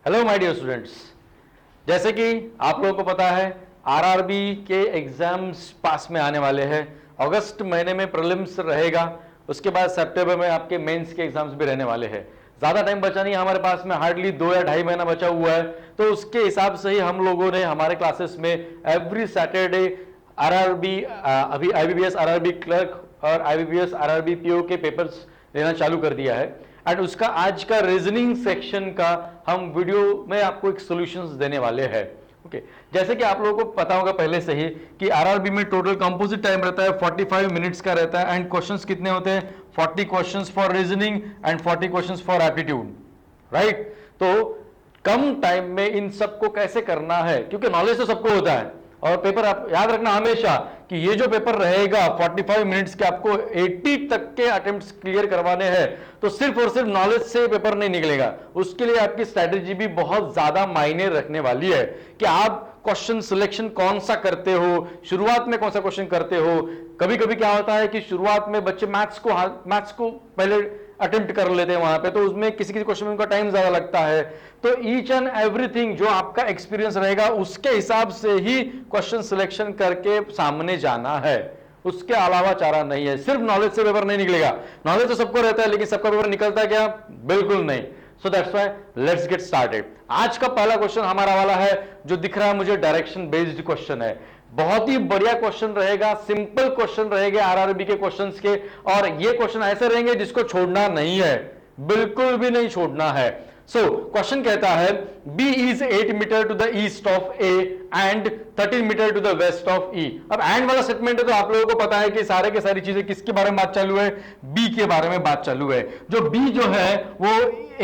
Hello my dear students, जैसे कि आप लोगों को पता है आरआरबी के एग्जाम्स पास में आने वाले हैं। अगस्त महीने में प्रीलिम्स रहेगा, उसके बाद सितंबर में आपके मेंस के एग्जाम्स भी रहने वाले हैं। ज्यादा टाइम बचा नहीं हमारे पास में, हार्डली 2 या 2.5 महीना बचा हुआ है। तो उसके हिसाब से ही हम लोगों ने हमारे क्लासेस में एवरी सैटरडे आरआरबी अभी आईबीपीएस आरआरबी क्लर्क और आईबीपीएस आरआरबी पीओ के पेपर्स लेना चालू कर दिया है। एंड उसका आज का रीजनिंग सेक्शन का हम वीडियो में आपको एक सॉल्यूशंस देने वाले हैं। ओके, जैसे कि आप लोगों को पता होगा पहले से ही कि आरआरबी में टोटल कंपोजिट टाइम रहता है 45 मिनट्स का रहता है। एंड क्वेश्चंस कितने होते हैं? 40 questions for reasoning and 40 questions for aptitude, right. तो कम टाइम में इन सबको कैसे करना है, क्योंकि नॉलेज तो सबको होता है और पेपर आप याद रखना हमेशा कि ये जो पेपर रहेगा 45 मिनट्स के, आपको 80 तक के अटेम्प्ट्स क्लियर करवाने हैं। तो सिर्फ और सिर्फ नॉलेज से पेपर नहीं निकलेगा, उसके लिए आपकी स्ट्रैटेजी भी बहुत ज्यादा मायने रखने वाली है कि आप क्वेश्चन सिलेक्शन कौन सा करते हो, शुरुआत में कौन सा क्वेश्चन करते हो। कभी कभी क्या होता है कि शुरुआत में बच्चे मैथ्स को पहले अटेम्प्ट कर लेते हैं वहां पे, तो उसमें किसी किसी क्वेश्चन में उनका टाइम ज्यादा लगता है। तो ईच एंड एवरीथिंग जो आपका एक्सपीरियंस रहेगा उसके हिसाब से ही क्वेश्चन सिलेक्शन करके सामने जाना है, उसके अलावा चारा नहीं है। सिर्फ नॉलेज से पेपर नहीं निकलेगा। नॉलेज तो सबको रहता है, लेकिन सबका पेपर निकलता है क्या? बिल्कुल नहीं। So that's why let's get started. आज का पहला क्वेश्चन हमारा वाला है जो दिख रहा है मुझे, डायरेक्शन बेस्ड क्वेश्चन है। बहुत ही बढ़िया क्वेश्चन रहेगा, सिंपल क्वेश्चन रहेंगे आरआरबी के क्वेश्चंस के। और ये क्वेश्चन ऐसे रहेंगे जिसको छोड़ना नहीं है, बिल्कुल भी नहीं छोड़ना है। सो क्वेश्चन कहता है B is 8 meter to the east of A and 13 meter to the west of E। अब एंड वाला स्टेटमेंट है तो आप लोगों को पता है कि सारे के सारी चीजें किसके बारे में बात चालू है? B के बारे में बात चालू है। जो B जो है वो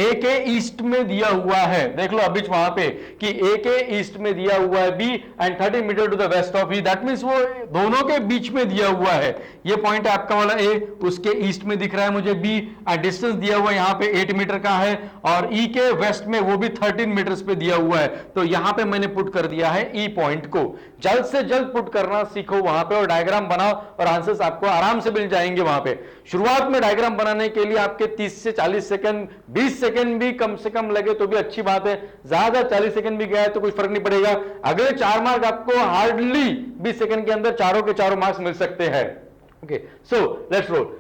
A के ईस्ट में दिया हुआ है, देख लो अभी वहां पे कि A के ईस्ट में दिया हुआ है B and 13 meter to the west of E। That means वो दोनों के बीच में दिया हुआ है। ये पॉइंट है आपका वाला A, उसके ईस्ट में दिख रहा है मुझे B, डिस्टेंस दिया हुआ है यहाँ पे 8 मीटर का है, और E के वेस्ट में वो भी 13 मीटर्स पे दिया हुआ है। तो यहां पे मैंने पुट कर दिया है E पॉइंट को। जल्द से जल्द पुट करना सीखो वहां पे और डायग्राम बनाओ और आंसर्स आपको आराम से मिल जाएंगे वहां पे। शुरुआत में डायग्राम बनाने के लिए आपके 30 से 40 सेकंड, 20 सेकंड भी कम से कम लगे तो भी अच्छी बात है। ज्यादा 40 सेकंड भी गया है तो कोई फर्क नहीं पड़ेगा। अगले 4 मार्क आपको हार्डली 20 सेकंड के अंदर चारों के चारों मार्क्स मिल सकते हैं। Okay, so let's roll.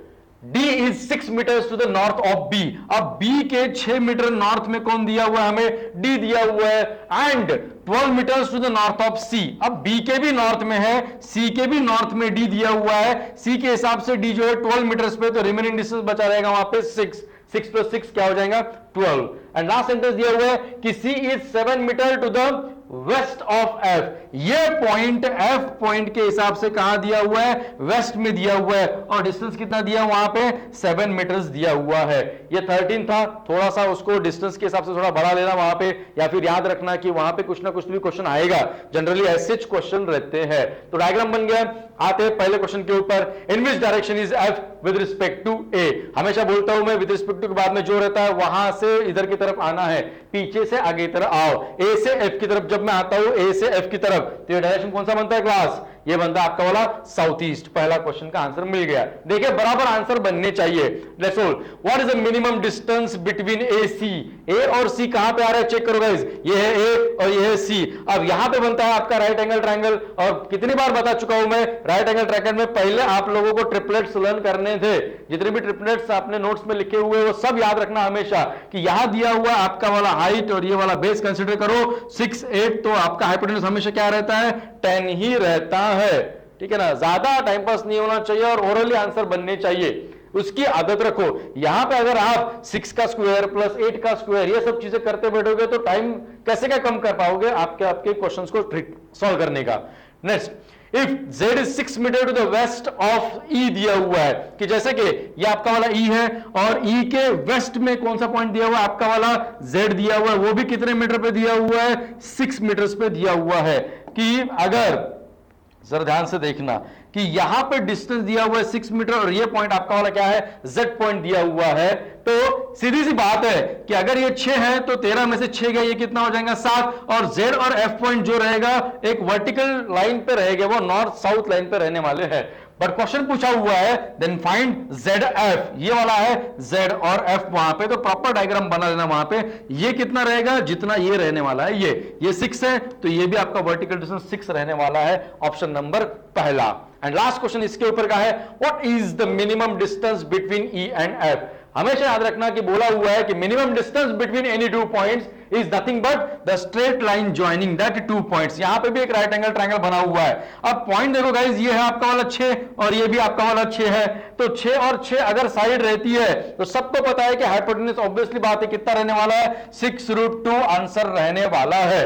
D is 6 meters to the north of B। अब B के 6 मीटर नॉर्थ में कौन दिया हुआ है? हमें D दिया हुआ है। And 12 meters to the north of C। अब B के भी नॉर्थ में है, C के भी नॉर्थ में D दिया हुआ है। C के हिसाब से D जो है 12 मीटर्स पे, तो रिमेनिंग डिस्टेंस बचा रहेगा वहां पे 6 प्लस 6 क्या हो जाएगा? 12। एंड लास्ट सेंटेंस दिया हुआ है कि C is 7 meter to the west of F। ये पॉइंट F पॉइंट के हिसाब से कहां दिया हुआ है? वेस्ट में दिया हुआ है। और डिस्टेंस कितना दिया वहां पे? 7 मीटर्स दिया हुआ है। ये 13 था, थोड़ा सा उसको डिस्टेंस के हिसाब से थोड़ा बढ़ा लेना वहां पे, या फिर याद रखना कि वहां पे कुछ ना कुछ भी क्वेश्चन आएगा, जनरली ऐसे क्वेश्चन रहते हैं। तो डायग्राम बन गया। आते हैं पहले क्वेश्चन के ऊपर। In which direction is F with respect to A। हमेशा बोलता हूं मैं विद रिस्पेक्ट टू के बाद में जो रहता है वहां से इधर की तरफ आना है, पीछे से आगे की तरफ आओ। A से F की तरफ जब मैं आता हूं, A से F की तरफ, तो ये डायरेक्शन कौन सा बनता है क्लास? ये बनता है आपका वाला साउथ ईस्ट। पहला क्वेश्चन का आंसर मिल गया। देखिए बराबर आंसर बनने चाहिए। Let's solve. What is the minimum distance between A C? A और C कहां पे आ रहा है? चेक करो गाइस, ये है A और ये है C। अब यहां पे बनता है आपका राइट एंगल ट्रायंगल। और कितनी बार बता चुका हूं मैं, राइट एंगल ट्रायंगल में पहले आप लोगों को ट्रिपलेट्स लर्न करने थे। जितने भी ट्रिपलेट्स आपने नोट्स में लिखे हुए वो सब याद रखना हमेशा कि यहां दिया हुआ आपका वाला हाइट और ये वाला बेस कंसीडर करो 6, 8, तो आपका हाइपोटेन्यूज हमेशा क्या रहता है? 10 ही रहता है। ठीक है ना, ज्यादा टाइम पास नहीं होना चाहिए और ओरली आंसर बनने चाहिए, उसकी आदत रखो। यहां पे अगर आप 6 का स्क्वायर प्लस 8 का स्क्वायर ये सब चीजें करते बैठोगे तो टाइम कैसे क्या कम कर पाओगे आपके क्वेश्चंस को सॉल्व करने का। Next, if Z is 6 meter to the west of E दिया हुआ है, कि जैसे कि ये आपका वाला E है और E के वेस्ट में कौन सा पॉइंट दिया हुआ है? आपका वाला Z दिया हुआ है। वो भी कितने मीटर पे दिया हुआ है? 6 मीटर्स पे दिया हुआ है। कि अगर जरा ध्यान से देखना कि यहां पे डिस्टेंस दिया हुआ है 6 मीटर और ये पॉइंट आपका वाला क्या है? Z पॉइंट दिया हुआ है। तो सीधी सी बात है कि अगर ये 6 है तो 13 में से 6 गया, ये कितना हो जाएगा? 7। और Z और F पॉइंट जो रहेगा एक वर्टिकल लाइन पे रहेगा, वो नॉर्थ साउथ लाइन पे रहने वाले हैं। बट क्वेश्चन पूछा हुआ है देन फाइंड ZF, ये वाला है Z और F वहां पे, तो प्रॉपर डायग्राम बना लेना वहां पे। ये कितना रहेगा, जितना ये रहने वाला है, ये 6 है, तो ये भी आपका वर्टिकल डिस्टेंस 6 रहने वाला है, ऑप्शन नंबर पहला। एंड लास्ट क्वेश्चन इसके ऊपर का है, what is the minimum distance between E and F। हमेशा याद रखना कि बोला हुआ है कि minimum distance between any two points is nothing but the straight line joining that two points. यहां पे भी एक राइट एंगल ट्रायंगल बना हुआ है। अब पॉइंट देखो गाइस, ये है आपका वाला 6 और ये भी आपका वाला 6 है, तो 6 और 6 अगर साइड रहती है तो सबको पता है कि हाइपोटेन्यूज ऑब्वियसली बात है कितना रहने वाला है, 6√2 आंसर रहने वाला है।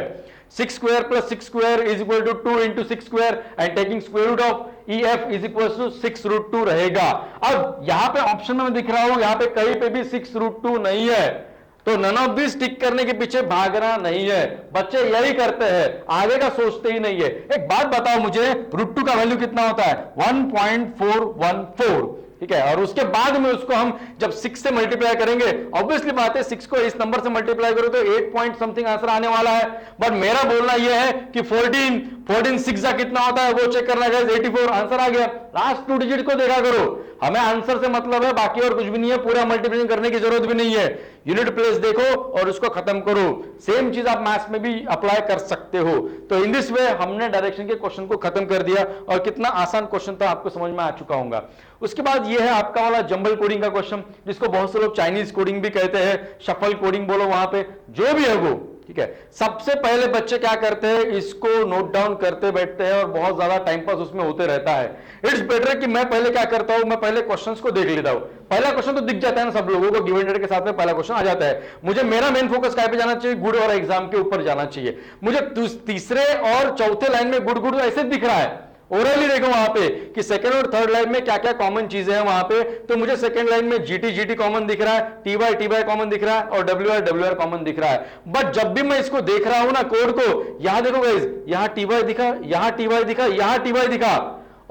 6 square plus 6 square is equal to 2 into 6 square and taking square root of EF is equal to 6√2 रहेगा। अब यहां पे ऑप्शन में दिख रहा हूं, यहां पे कहीं पे भी 6√2 नहीं है, तो नन ऑफ दिस टिक करने के पीछे भागना नहीं है। बच्चे यही करते हैं, आगे का सोचते ही नहीं है। एक बात बताओ मुझे, √2 का वैल्यू कितना होता है, 1.414, ठीक है, और उसके बाद में उसको हम जब 6 से मल्टीप्लाई करेंगे, ऑब्वियसली बात है 6 को इस नंबर से मल्टीप्लाई करो तो 8 पॉइंट समथिंग आंसर आने वाला है। बट मेरा बोलना यह है कि 14 6 कितना होता है वो चेक करना है, 84 आंसर आ गया। लास्ट 2 डिजिट को देखा करो, हमें आंसर से मतलब है, बाकी और कुछ भी नहीं है, पूरा मल्टीप्लिकेशन करने की जरूरत भी नहीं है। यूनिट प्लेस देखो और उसको खत्म करो। सेम चीज आप मैथ्स में भी अप्लाई कर सकते हो। तो इन दिस वे हमने डायरेक्शन के क्वेश्चन को खत्म कर दिया और कितना आसान क्वेश्चन था आपको समझ में आ चुका होगा। उसके बाद ये है आपका वाला जंबल कोडिंग का क्वेश्चन, जिसको बहुत से लोग चाइनीज कोडिंग भी कहते हैं, शफल कोडिंग बोलो, वहां पे जो भी है वो, ठीक है। सबसे पहले बच्चे क्या करते हैं, इसको नोट डाउन करते बैठते हैं और बहुत ज्यादा टाइम पास उसमें होते रहता है। इट्स बेटर कि मैं पहले क्या करता हूं, मैं पहले क्वेश्चंस को देख लेता हूं। पहला क्वेश्चन तो दिख जाता है ना सब लोगों को, गिवन डेट के साथ में पहला क्वेश्चन आ जाता है। मुझे मेरा मेन फोकस क्या पे जाना चाहिए, गुड और एग्जाम के ऊपर जाना चाहिए। मुझे तीसरे और चौथे लाइन में गुड गुड ऐसे दिख रहा है, ओरली देखो वहां पे कि सेकंड और थर्ड लाइन में क्या क्या कॉमन चीजें हैं वहां पे। तो मुझे सेकंड लाइन में GT कॉमन दिख रहा है, TY कॉमन दिख रहा है और WR कॉमन दिख रहा है। बट जब भी मैं इसको देख रहा हूं ना कोड को, यहां देखो गाइस, यहां TY दिखा, यहां TY दिखा, यहां TY दिखा,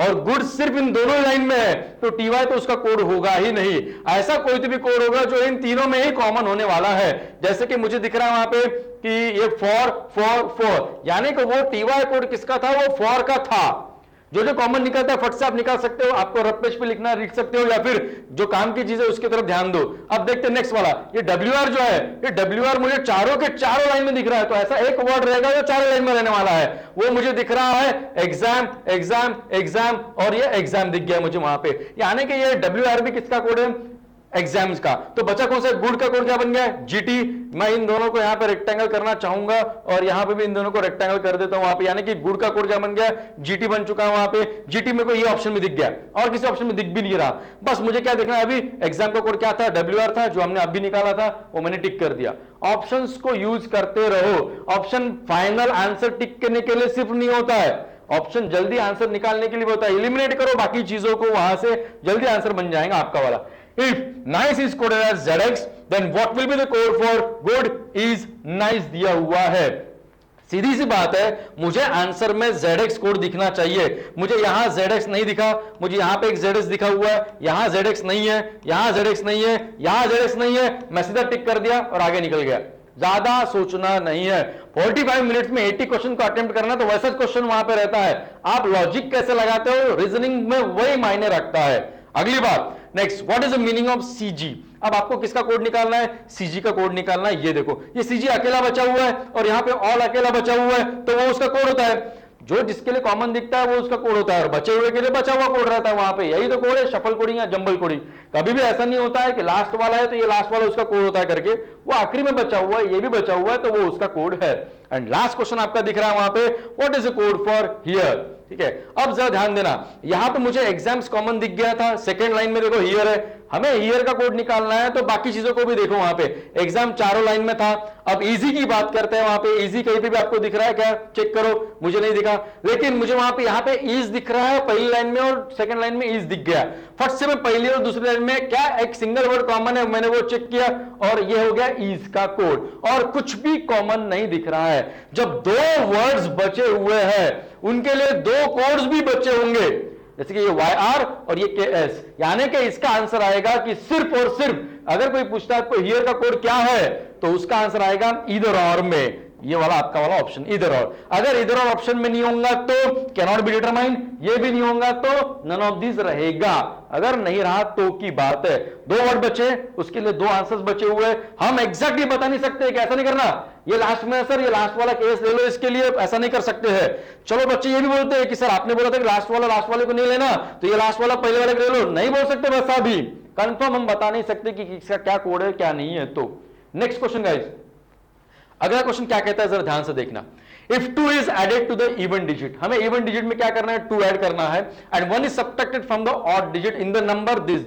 और गुड सिर्फ इन दोनों लाइन में है, तो TY तो उसका कोड होगा ही नहीं। ऐसा कोई तो भी कोड होगा जो इन तीनों में ही कॉमन होने वाला है। जैसे कि मुझे दिख रहा है वहां पे कि ये फॉर, यानी कि वो TY कोड किसका था, वो फॉर का था। जो जो कॉमन निकलता है फट से आप निकाल सकते हो, आपको रफ पेज पे लिखना लिख सकते हो, या फिर जो काम की चीज है उसकी तरफ ध्यान दो। अब देखते हैं नेक्स्ट वाला, ये WR जो है, ये WR मुझे चारों के चारों लाइन में दिख रहा है, तो ऐसा एक वर्ड रहेगा जो चारों लाइन में रहने वाला है, वो मुझे दिख रहा है एग्जाम एग्जाम एग्जाम, और ये एग्जाम दिख गया मुझे वहां पे। यानी कि ये WR भी किसका कोड है, एग्जाम्स का। तो बचा कौन सा, गुड का कोड क्या बन गया, GT। मैं इन दोनों को यहां पे रेक्टेंगल करना चाहूंगा और यहां पे भी इन दोनों को रेक्टेंगल कर देता हूं वहां पे, यानी कि गुड का कोड क्या बन गया, GT बन चुका है वहां पे। GT मेरे को ये ऑप्शन में दिख गया और किसी ऑप्शन में दिख भी नहीं रहा। बस मुझे क्या देखना है अभी, एग्जाम का कोड क्या था, WR था, जो हमने अभी निकाला था वो मैंने टिक कर दिया। ऑप्शंस को यूज करते रहो। ऑप्शन फाइनल आंसर टिक करने के लिए सिर्फ नहीं होता है, ऑप्शन जल्दी आंसर निकालने के लिए होता है। एलिमिनेट करो बाकी चीजों को, वहां से जल्दी आंसर बन जाएगा आपका वाला। If nice is coded as ZX, then what will be the code for good is nice दिया हुआ है। सीधी सी बात है, मुझे आंसर में ZX कोड दिखना चाहिए। मुझे यहां ZX नहीं दिखा, मुझे यहां पे एक ZX दिखा हुआ है, यहां ZX नहीं है, यहां ZX नहीं है, यहां ZX नहीं है, मैं सीधा टिक कर दिया और आगे निकल गया। ज्यादा सोचना नहीं है। 45 मिनट्स में 80 क्वेश्चन को अटेम्प्ट करना, तो वैसा क्वेश्चन वहां पे रहता है। आप लॉजिक कैसे लगाते हो, रीजनिंग में वही मायने रखता है। अगली बात, next, what is the meaning of CG। अब आपको किसका कोड निकालना है, CG का कोड निकालना है। ये देखो, ये CG अकेला बचा हुआ है और यहाँ पे ऑल अकेला बचा हुआ है, तो वो उसका कोड होता है। जो जिसके लिए कॉमन दिखता है वो उसका कोड होता है, और बचे हुए के लिए बचा हुआ कोड रहता है वहां पे। यही तो कोड है शफल कोडिंग या जंबल कोडिंग। कभी भी ऐसा नहीं होता है कि लास्ट वाला है तो ये लास्ट वाला उसका कोड होता है करके, वो आखिरी में बचा हुआ है, ये भी बचा हुआ है, तो वो उसका कोड है। एंड लास्ट क्वेश्चन आपका दिख रहा है वहां पे, what is the code for here. ठीक है, अब जरा ध्यान देना, यहां पे मुझे एग्जाम्स कॉमन दिख गया था, सेकंड लाइन में देखो हियर है, हमें हियर का कोड निकालना है, तो बाकी चीजों को भी देखो। वहां पे एग्जाम चारों लाइन में था। अब इजी की बात करते हैं, वहां पे इजी कहीं पे भी आपको दिख रहा है क्या, चेक करो, मुझे नहीं दिखा, लेकिन मुझे वहां पे यहाँ पे ईज दिख रहा है पहली लाइन में और सेकंड लाइन में ईज दिख गया। फट से मैं पहली और दूसरी लाइन में क्या एक सिंगल वर्ड कॉमन है, मैंने वो चेक किया और ये हो गया ईज का कोड, और कुछ भी कॉमन नहीं दिख रहा है। जब दो वर्ड्स बचे हुए हैं उनके लिए दो कोड्स भी बचे होंगे, जैसे कि ये YR और ये KS, यानी कि इसका आंसर आएगा कि सिर्फ और सिर्फ अगर कोई पूछता है आपको हियर का कोड क्या है, तो उसका आंसर आएगा ईदर और में, ये वाला आपका वाला ऑप्शन ईदर और। अगर ईदर और ऑप्शन में नहीं होगा तो कैन नॉट बी डिटरमाइंड, ये भी नहीं होगा तो नन ऑफ दिस रहेगा। अगर नहीं रहा तो की बात है। दो वर्ड बचे, उसके लिए दो आंसर्स बचे हुए, हम एग्जैक्टली बता नहीं सकते कि ऐसा नहीं करना, ये लास्ट में सर ये लास्ट वाला केस ले लो, इसके लिए ऐसा नहीं कर सकते हैं। चलो बच्चे ये भी बोलते हैं कि सर आपने बोला था कि लास्ट वाले को नहीं लेना, तो ये लास्ट वाला पहले वाले को ले लो, नहीं बोल सकते बस अभी कंफर्म हम बता नहीं सकते कि इसका क्या कोड है क्या नहीं है। तो नेक्स्ट क्वेश्चन गाइस, अगला क्वेश्चन क्या कहता है जरा ध्यान से देखना। If 2 is added to the even digit, हमें इवन डिजिट में क्या करना है, 2 ऐड करना है, and 1 is subtracted from the odd digit in the number this,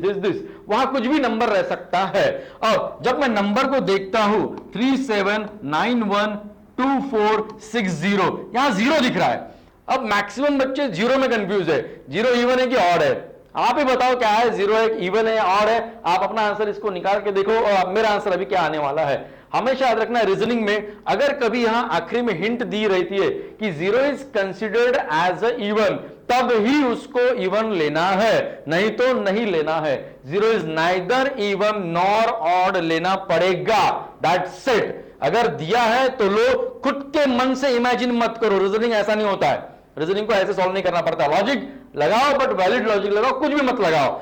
वहां कुछ भी नंबर रह सकता है। और जब मैं नंबर को देखता हूं 37912460, यहां 0 दिख रहा है। अब मैक्सिमम बच्चे 0 में कंफ्यूज है, 0 इवन है कि ऑड है, आप ही बताओ क्या है, 0 है इवन है ऑड है, आप अपना आंसर इसको निकाल के देखो। और मेरा आंसर अभी क्या आने वाला है, हमेशा याद रखना है रीजनिंग में अगर कभी यहां आखिरी में हिंट दी रहती है कि 0 is considered as a even, तब ही उसको इवन लेना है, नहीं तो नहीं लेना है। 0 is neither even nor odd लेना पड़ेगा, दैट्स इट। अगर दिया है तो लो, खुद के मन से इमेजिन मत करो, रीजनिंग ऐसा नहीं होता है, रीजनिंग को ऐसे सॉल्व नहीं करना पड़ता। लॉजिक लगाओ बट वैलिड लॉजिक लगाओ, कुछ भी मत लगाओ।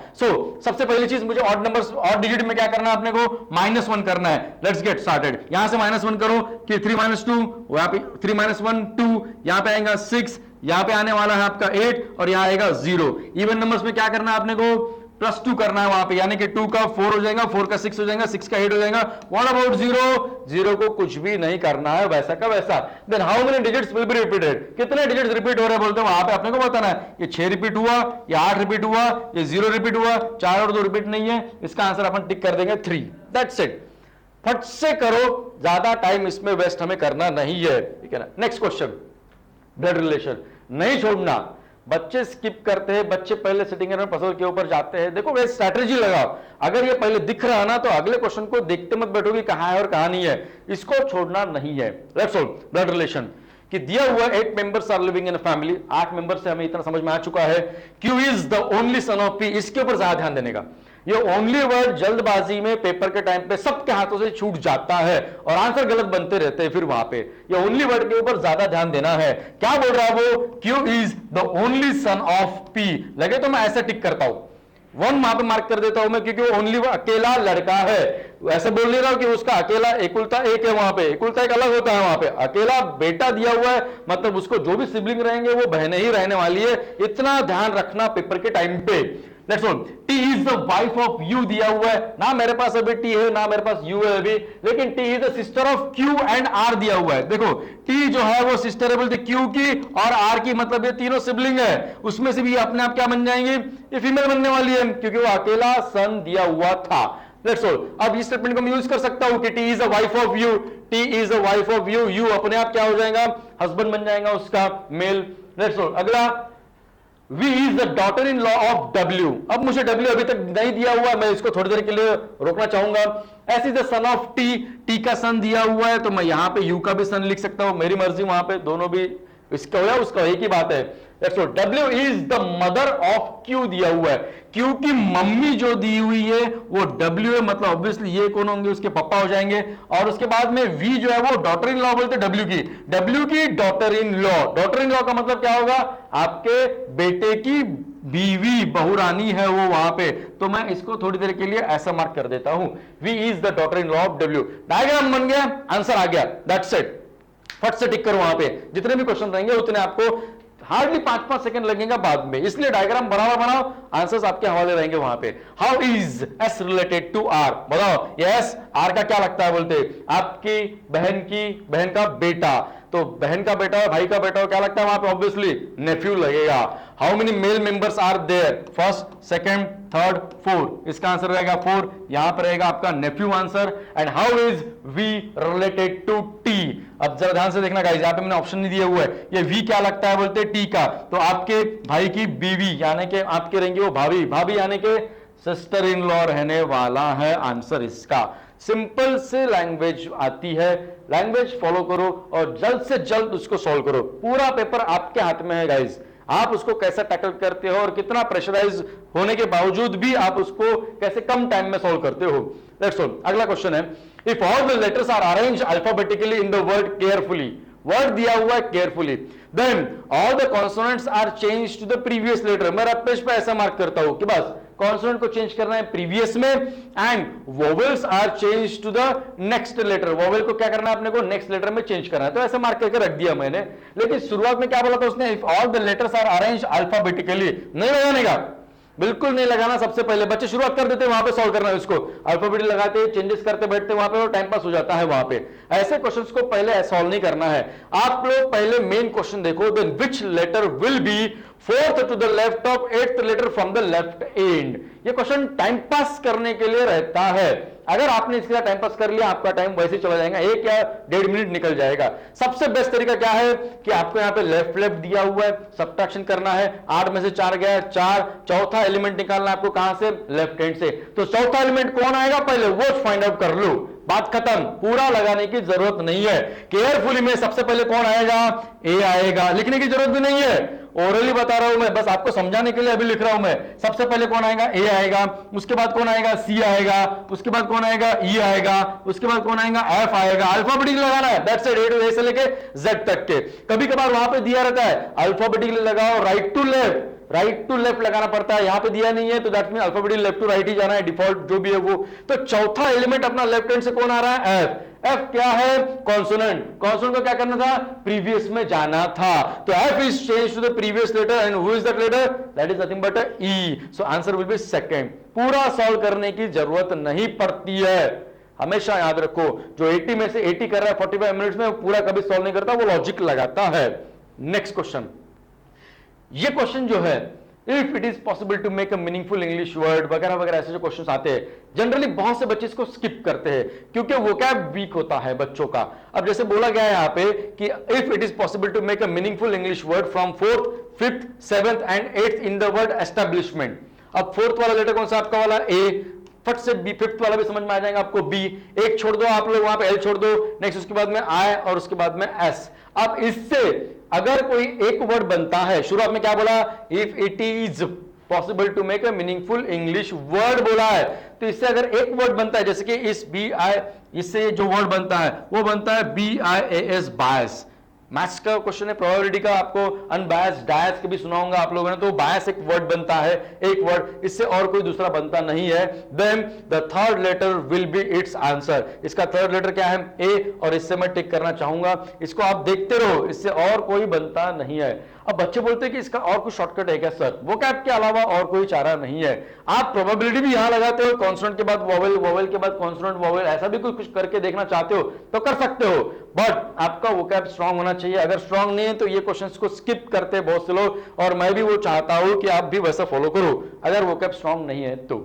सबसे पहली चीज मुझे ऑड नंबर्स, ऑड डिजिट में क्या करना है अपने को, -1 करना है। लेट्स गेट स्टार्टेड, यहां से -1 करो कि 3 - 2, यहां पे 3 - 1 2, यहां पे आएगा 6, यहां पे आने वाला है आपका 8 और यहां आएगा 0। इवन नंबर्स में क्या करना है अपने को, +2 करना है वहां पे, यानी कि 2 का 4 हो जाएगा, 4 का 6 हो जाएगा, 6 का 8 हो जाएगा। व्हाट अबाउट 0 को कुछ भी नहीं करना है, वैसा का वैसा। Then how many digits will be repeated, कितने डिजिट्स रिपीट हो रहे हैं बोलते हैं, वहां पे अपने को बताना है। ये 6 रिपीट हुआ, ये 8 रिपीट हुआ, ये 0 रिपीट हुआ, 4 और 2 रिपीट नहीं है, इसका आंसर अपन टिक कर देंगे 3। दैट्स इट, फट से करो, ज्यादा टाइम इसमें वेस्ट हमें करना नहीं है, ठीक है ना। नेक्स्ट क्वेश्चन, ब्लड रिलेशन नहीं छोड़ना। बच्चे स्किप करते हैं, बच्चे पहले सिटिंग एरर पजल के ऊपर जाते हैं। देखो वे स्ट्रैटेजी लगाओ, अगर ये पहले दिख रहा है ना तो अगले क्वेश्चन को देखते मत बैठोगे कहां है और कहां नहीं है, इसको छोड़ना नहीं है। लेट्स सॉल्व ब्लड रिलेशन कि दिया हुआ 8 members are living in a family, 8 member से हमें इतना समझ में आ चुका है। Q is the only son of P, इसके ऊपर ज्यादा ध्यान देने का। ये ओनली वर्ड जल्दबाजी में पेपर के टाइम पे सबके हाथों से छूट जाता है और आंसर गलत बनते रहते हैं फिर वहां पे। ये ओनली वर्ड के ऊपर ज्यादा ध्यान देना है। क्या बोल रहा है वो, Q is the only son of P, लगे तो मैं ऐसे टिक करता हूं, 1 वहां पे मार्क कर देता हूं मैं, क्योंकि वो ओनली अकेला लड़का है। ऐसे बोल नहीं रहा हूं कि उसका अकेला इकुलता एक है, वहां पे इकुलता एक अलग होता है, वहां पे अकेला बेटा दिया हुआ है, मतलब उसको जो भी सिबलिंग रहेंगे वो बहनें ही रहने वाली है। इतना ध्यान रखना पेपर के टाइम पे। Let's see, T is the wife of U दिया हुआ है ना, मेरे पास अभी T है ना मेरे पास U है अभी, लेकिन T is the sister of Q and R दिया हुआ है। देखो T जो है वो सिस्टर है बोलते Q की और R की, मतलब ये तीनों सिबलिंग है, उसमें से भी अपने आप क्या बन जाएंगे, ये फीमेल बनने वाली है क्योंकि वो अकेला सन दिया हुआ था। लेट्स सी, अब इस स्टेटमेंट को मैं यूज कर सकता हूं कि T is the wife of U, T is the wife of U, U अपने आप क्या हो जाएगा, हस्बैंड बन जाएगा उसका, मेल। लेट्स सी, अगला V is the daughter in law of W। अब मुझे W अभी तक नहीं दिया हुआ, मैं इसको थोड़ी देर के लिए रोकना चाहूंगा। S is the son of T, T का सन दिया हुआ है तो मैं यहां पे U का भी सन लिख सकता हूं, मेरी मर्जी, वहां पे दोनों भी इसका हो या उसका एक ही बात है। W is the mother of Q दिया हुआ है, Q की मम्मी जो दी हुई है वो W है, मतलब ऑब्वियसली ये कौन होंगे, उसके पापा हो जाएंगे। और उसके बाद में V जो है वो डॉटर इन लॉ बोलते W की daughter in law. Daughter in law का मतलब क्या होगा, आपके बेटे की बीवी, बहुरानी है वो वहां पे, तो मैं इसको थोड़ी देर के लिए ऐसा मार्क कर देता हूं, V is the daughter in law of W। Diagram बन गया, आंसर आ गया, दैट्स इट। फट से टिक करो वहां पे, जितने भी क्वेश्चन रहेंगे उतने आपको हार्डली 5-5 सेकंड लगेगा बाद में, इसलिए डायग्राम बराबर बनाओ, आंसर्स आपके हवाले रहेंगे वहां पे। How is S related to R, बताओ यस R का क्या लगता है बोलते, आपकी बहन का बेटा, तो बहन का बेटा और भाई का बेटा क्या लगता है वहां पे, ऑब्वियसली नेफ्यू लगेगा। How many male members are there, first second third 4, इसका आंसर रहेगा 4, यहां पर रहेगा आपका nephew answer. And how is V related to T, अब जरा ध्यान से देखना गाइस, यहां पे मैंने ऑप्शन नहीं दिया हुआ है, ये V क्या लगता है बोलते T का, तो आपके भाई की बीवी यानी कि आपके रहेंगे वो भाभी यानी कि सिस्टर इन लॉ रहने वाला है आंसर इसका। सिंपल से लैंग्वेज आती है, लैंग्वेज फॉलो करो और जल्द से जल्द उसको सॉल्व करो। पूरा पेपर आपके हाथ में है गाइस, आप उसको कैसे टैकल करते हो और कितना प्रेशराइज होने के बावजूद भी आप उसको कैसे कम टाइम में सॉल्व करते हो। Let's solve. अगला क्वेश्चन है, if all the letters are arranged alphabetically in the word carefully, word दिया हुआ है carefully, then all the consonants are change to the previous letter. मैं पेज पे ऐसा मार्क करता हूं कि बस कॉन्सोनेंट को चेंज करना है प्रीवियस में, and vowels are change to the next letter. Vowel को क्या करना है अपने को नेक्स्ट लेटर में चेंज करना है, तो ऐसा मार्क करके रख दिया मैंने। लेकिन शुरुआत में क्या बोला था उसने, if all the letters are arranged alphabetically, नहीं लगाने का, बिल्कुल नहीं लगाना। सबसे पहले बच्चे शुरुआत कर देते हैं वहां पे सॉल्व करना है, उसको अल्फाबेट लगाते चेंजेस करते बैठते वहां पे, टाइम पास हो जाता है वहां पे। ऐसे क्वेश्चंस को पहले सॉल्व नहीं करना है। आप लोग पहले मेन क्वेश्चन देखो, then which letter will be fourth to the left of eighth letter from the left end. ये क्वेश्चन टाइम पास करने के लिए रहता है। अगर आपने इसके टाइम पास कर लिया, आपका टाइम वैसे चला जाएगा, 1 या 1.5 मिनट निकल जाएगा। सबसे बेस्ट तरीका क्या है कि आपको यहाँ पे लेफ्ट लेफ्ट दिया हुआ है, सब्ट्रैक्शन करना है, 8 में से 4 गया 4, चौथा एलिमेंट निकालना है आपको कहां से, लेफ्ट हैंड से। तो चौथा एलिमेंट कौन आएगा पहले वो फाइंड आउट कर लो, बात खत्म, पूरा लगाने की जरूरत नहीं है। केयरफुली में सबसे पहले कौन आएगा, ए आएगा, लिखने की जरूरत भी नहीं है, ओरली बता रहा हूं मैं, बस आपको समझाने के लिए अभी लिख रहा हूं मैं। सबसे पहले कौन आएगा, ए आएगा, उसके बाद कौन आएगा, सी आएगा, उसके बाद कौन आएगा, ई आएगा, उसके बाद कौन आएगा, एफ आएगा। अल्फाबेटिकली लगाना है, दैट्स इट, ए से लेके जेड तक के। कभी कभार वहां पे दिया रहता है अल्फाबेटिकली लगाओ, right to left, right to left लगाना पड़ता है, यहां पे दिया नहीं है तो that mean alphabetically left to right ही जाना है, डिफॉल्ट जो भी है वो। तो चौथा एलिमेंट अपना लेफ्ट हैंड से कौन आ रहा है, एफ। एफ क्या है, कॉन्सोनेंट। कॉन्सोनेंट को क्या करना था, प्रीवियस में जाना था, तो F is change to the previous letter and who is that letter, that is nothing but E. So answer will be second. पूरा सॉल्व करने की जरूरत नहीं पड़ती है, हमेशा याद रखो। जो 80 में से 80 कर रहा है 45 मिनट्स में, वो पूरा कभी सॉल्व नहीं करता, वो लॉजिक लगाता है। नेक्स्ट क्वेश्चन, ये क्वेश्चन जो है, if it is possible to make a meaningful English word वगैरह वगैरह, ऐसे जो क्वेश्चंस आते हैं, जनरली बहुत से बच्चे इसको स्किप करते हैं क्योंकि वोकैब वीक होता है बच्चों का। अब जैसे बोला गया है यहां पे कि if it is possible to make a meaningful English word from 4th, 5th, 7th and 8th in the word establishment. अब 4th वाला लेटर कौन सा आपका वाला, ए, फट से बी, 5th वाला भी समझ में आ जाएगा आपको, बी। एक छोड़ दो आप लोग वहां पे, एल छोड़ दो, नेक्स्ट उसके बाद में आई और उसके बाद में एस। अब इससे अगर कोई एक वर्ड बनता है, शुरुआत में क्या बोला, if it is possible to make a meaningful English word बोला है, तो इससे अगर एक वर्ड बनता है, जैसे कि इस बी आई, इससे जो वर्ड बनता है वो बनता है B I A S, bias. Maths का क्वेश्चन है, प्रोबेबिलिटी का, आपको अनबायस डायस के भी सुनाऊंगा आप लोगों ने, तो बायस एक वर्ड बनता है, एक वर्ड, इससे और कोई दूसरा बनता नहीं है। Then the third letter will be its answer. इसका थर्ड लेटर क्या है, ए, और इससे मैं टिक करना चाहूंगा, इसको आप देखते रहो, इससे और कोई बनता नहीं है। अब बच्चे बोलते हैं कि इसका और कुछ शॉर्टकट है क्या सर, वो कैप के अलावा और कोई चारा नहीं है। आप प्रोबेबिलिटी भी यहां लगाते हो, कॉन्सोनेंट के बाद वोवेल, वोवेल के बाद कॉन्सोनेंट वोवेल, ऐसा भी कुछ करके देखना चाहते हो तो कर सकते हो, बट आपका वोकैब स्ट्रांग होना चाहिए। अगर स्ट्रांग नहीं है तो ये क्वेश्चंस को स्किप करते हैं बहुत से लोग, और मैं भी वो चाहता हूं कि आप भी वैसा फॉलो करो अगर वोकैब स्ट्रांग नहीं है तो।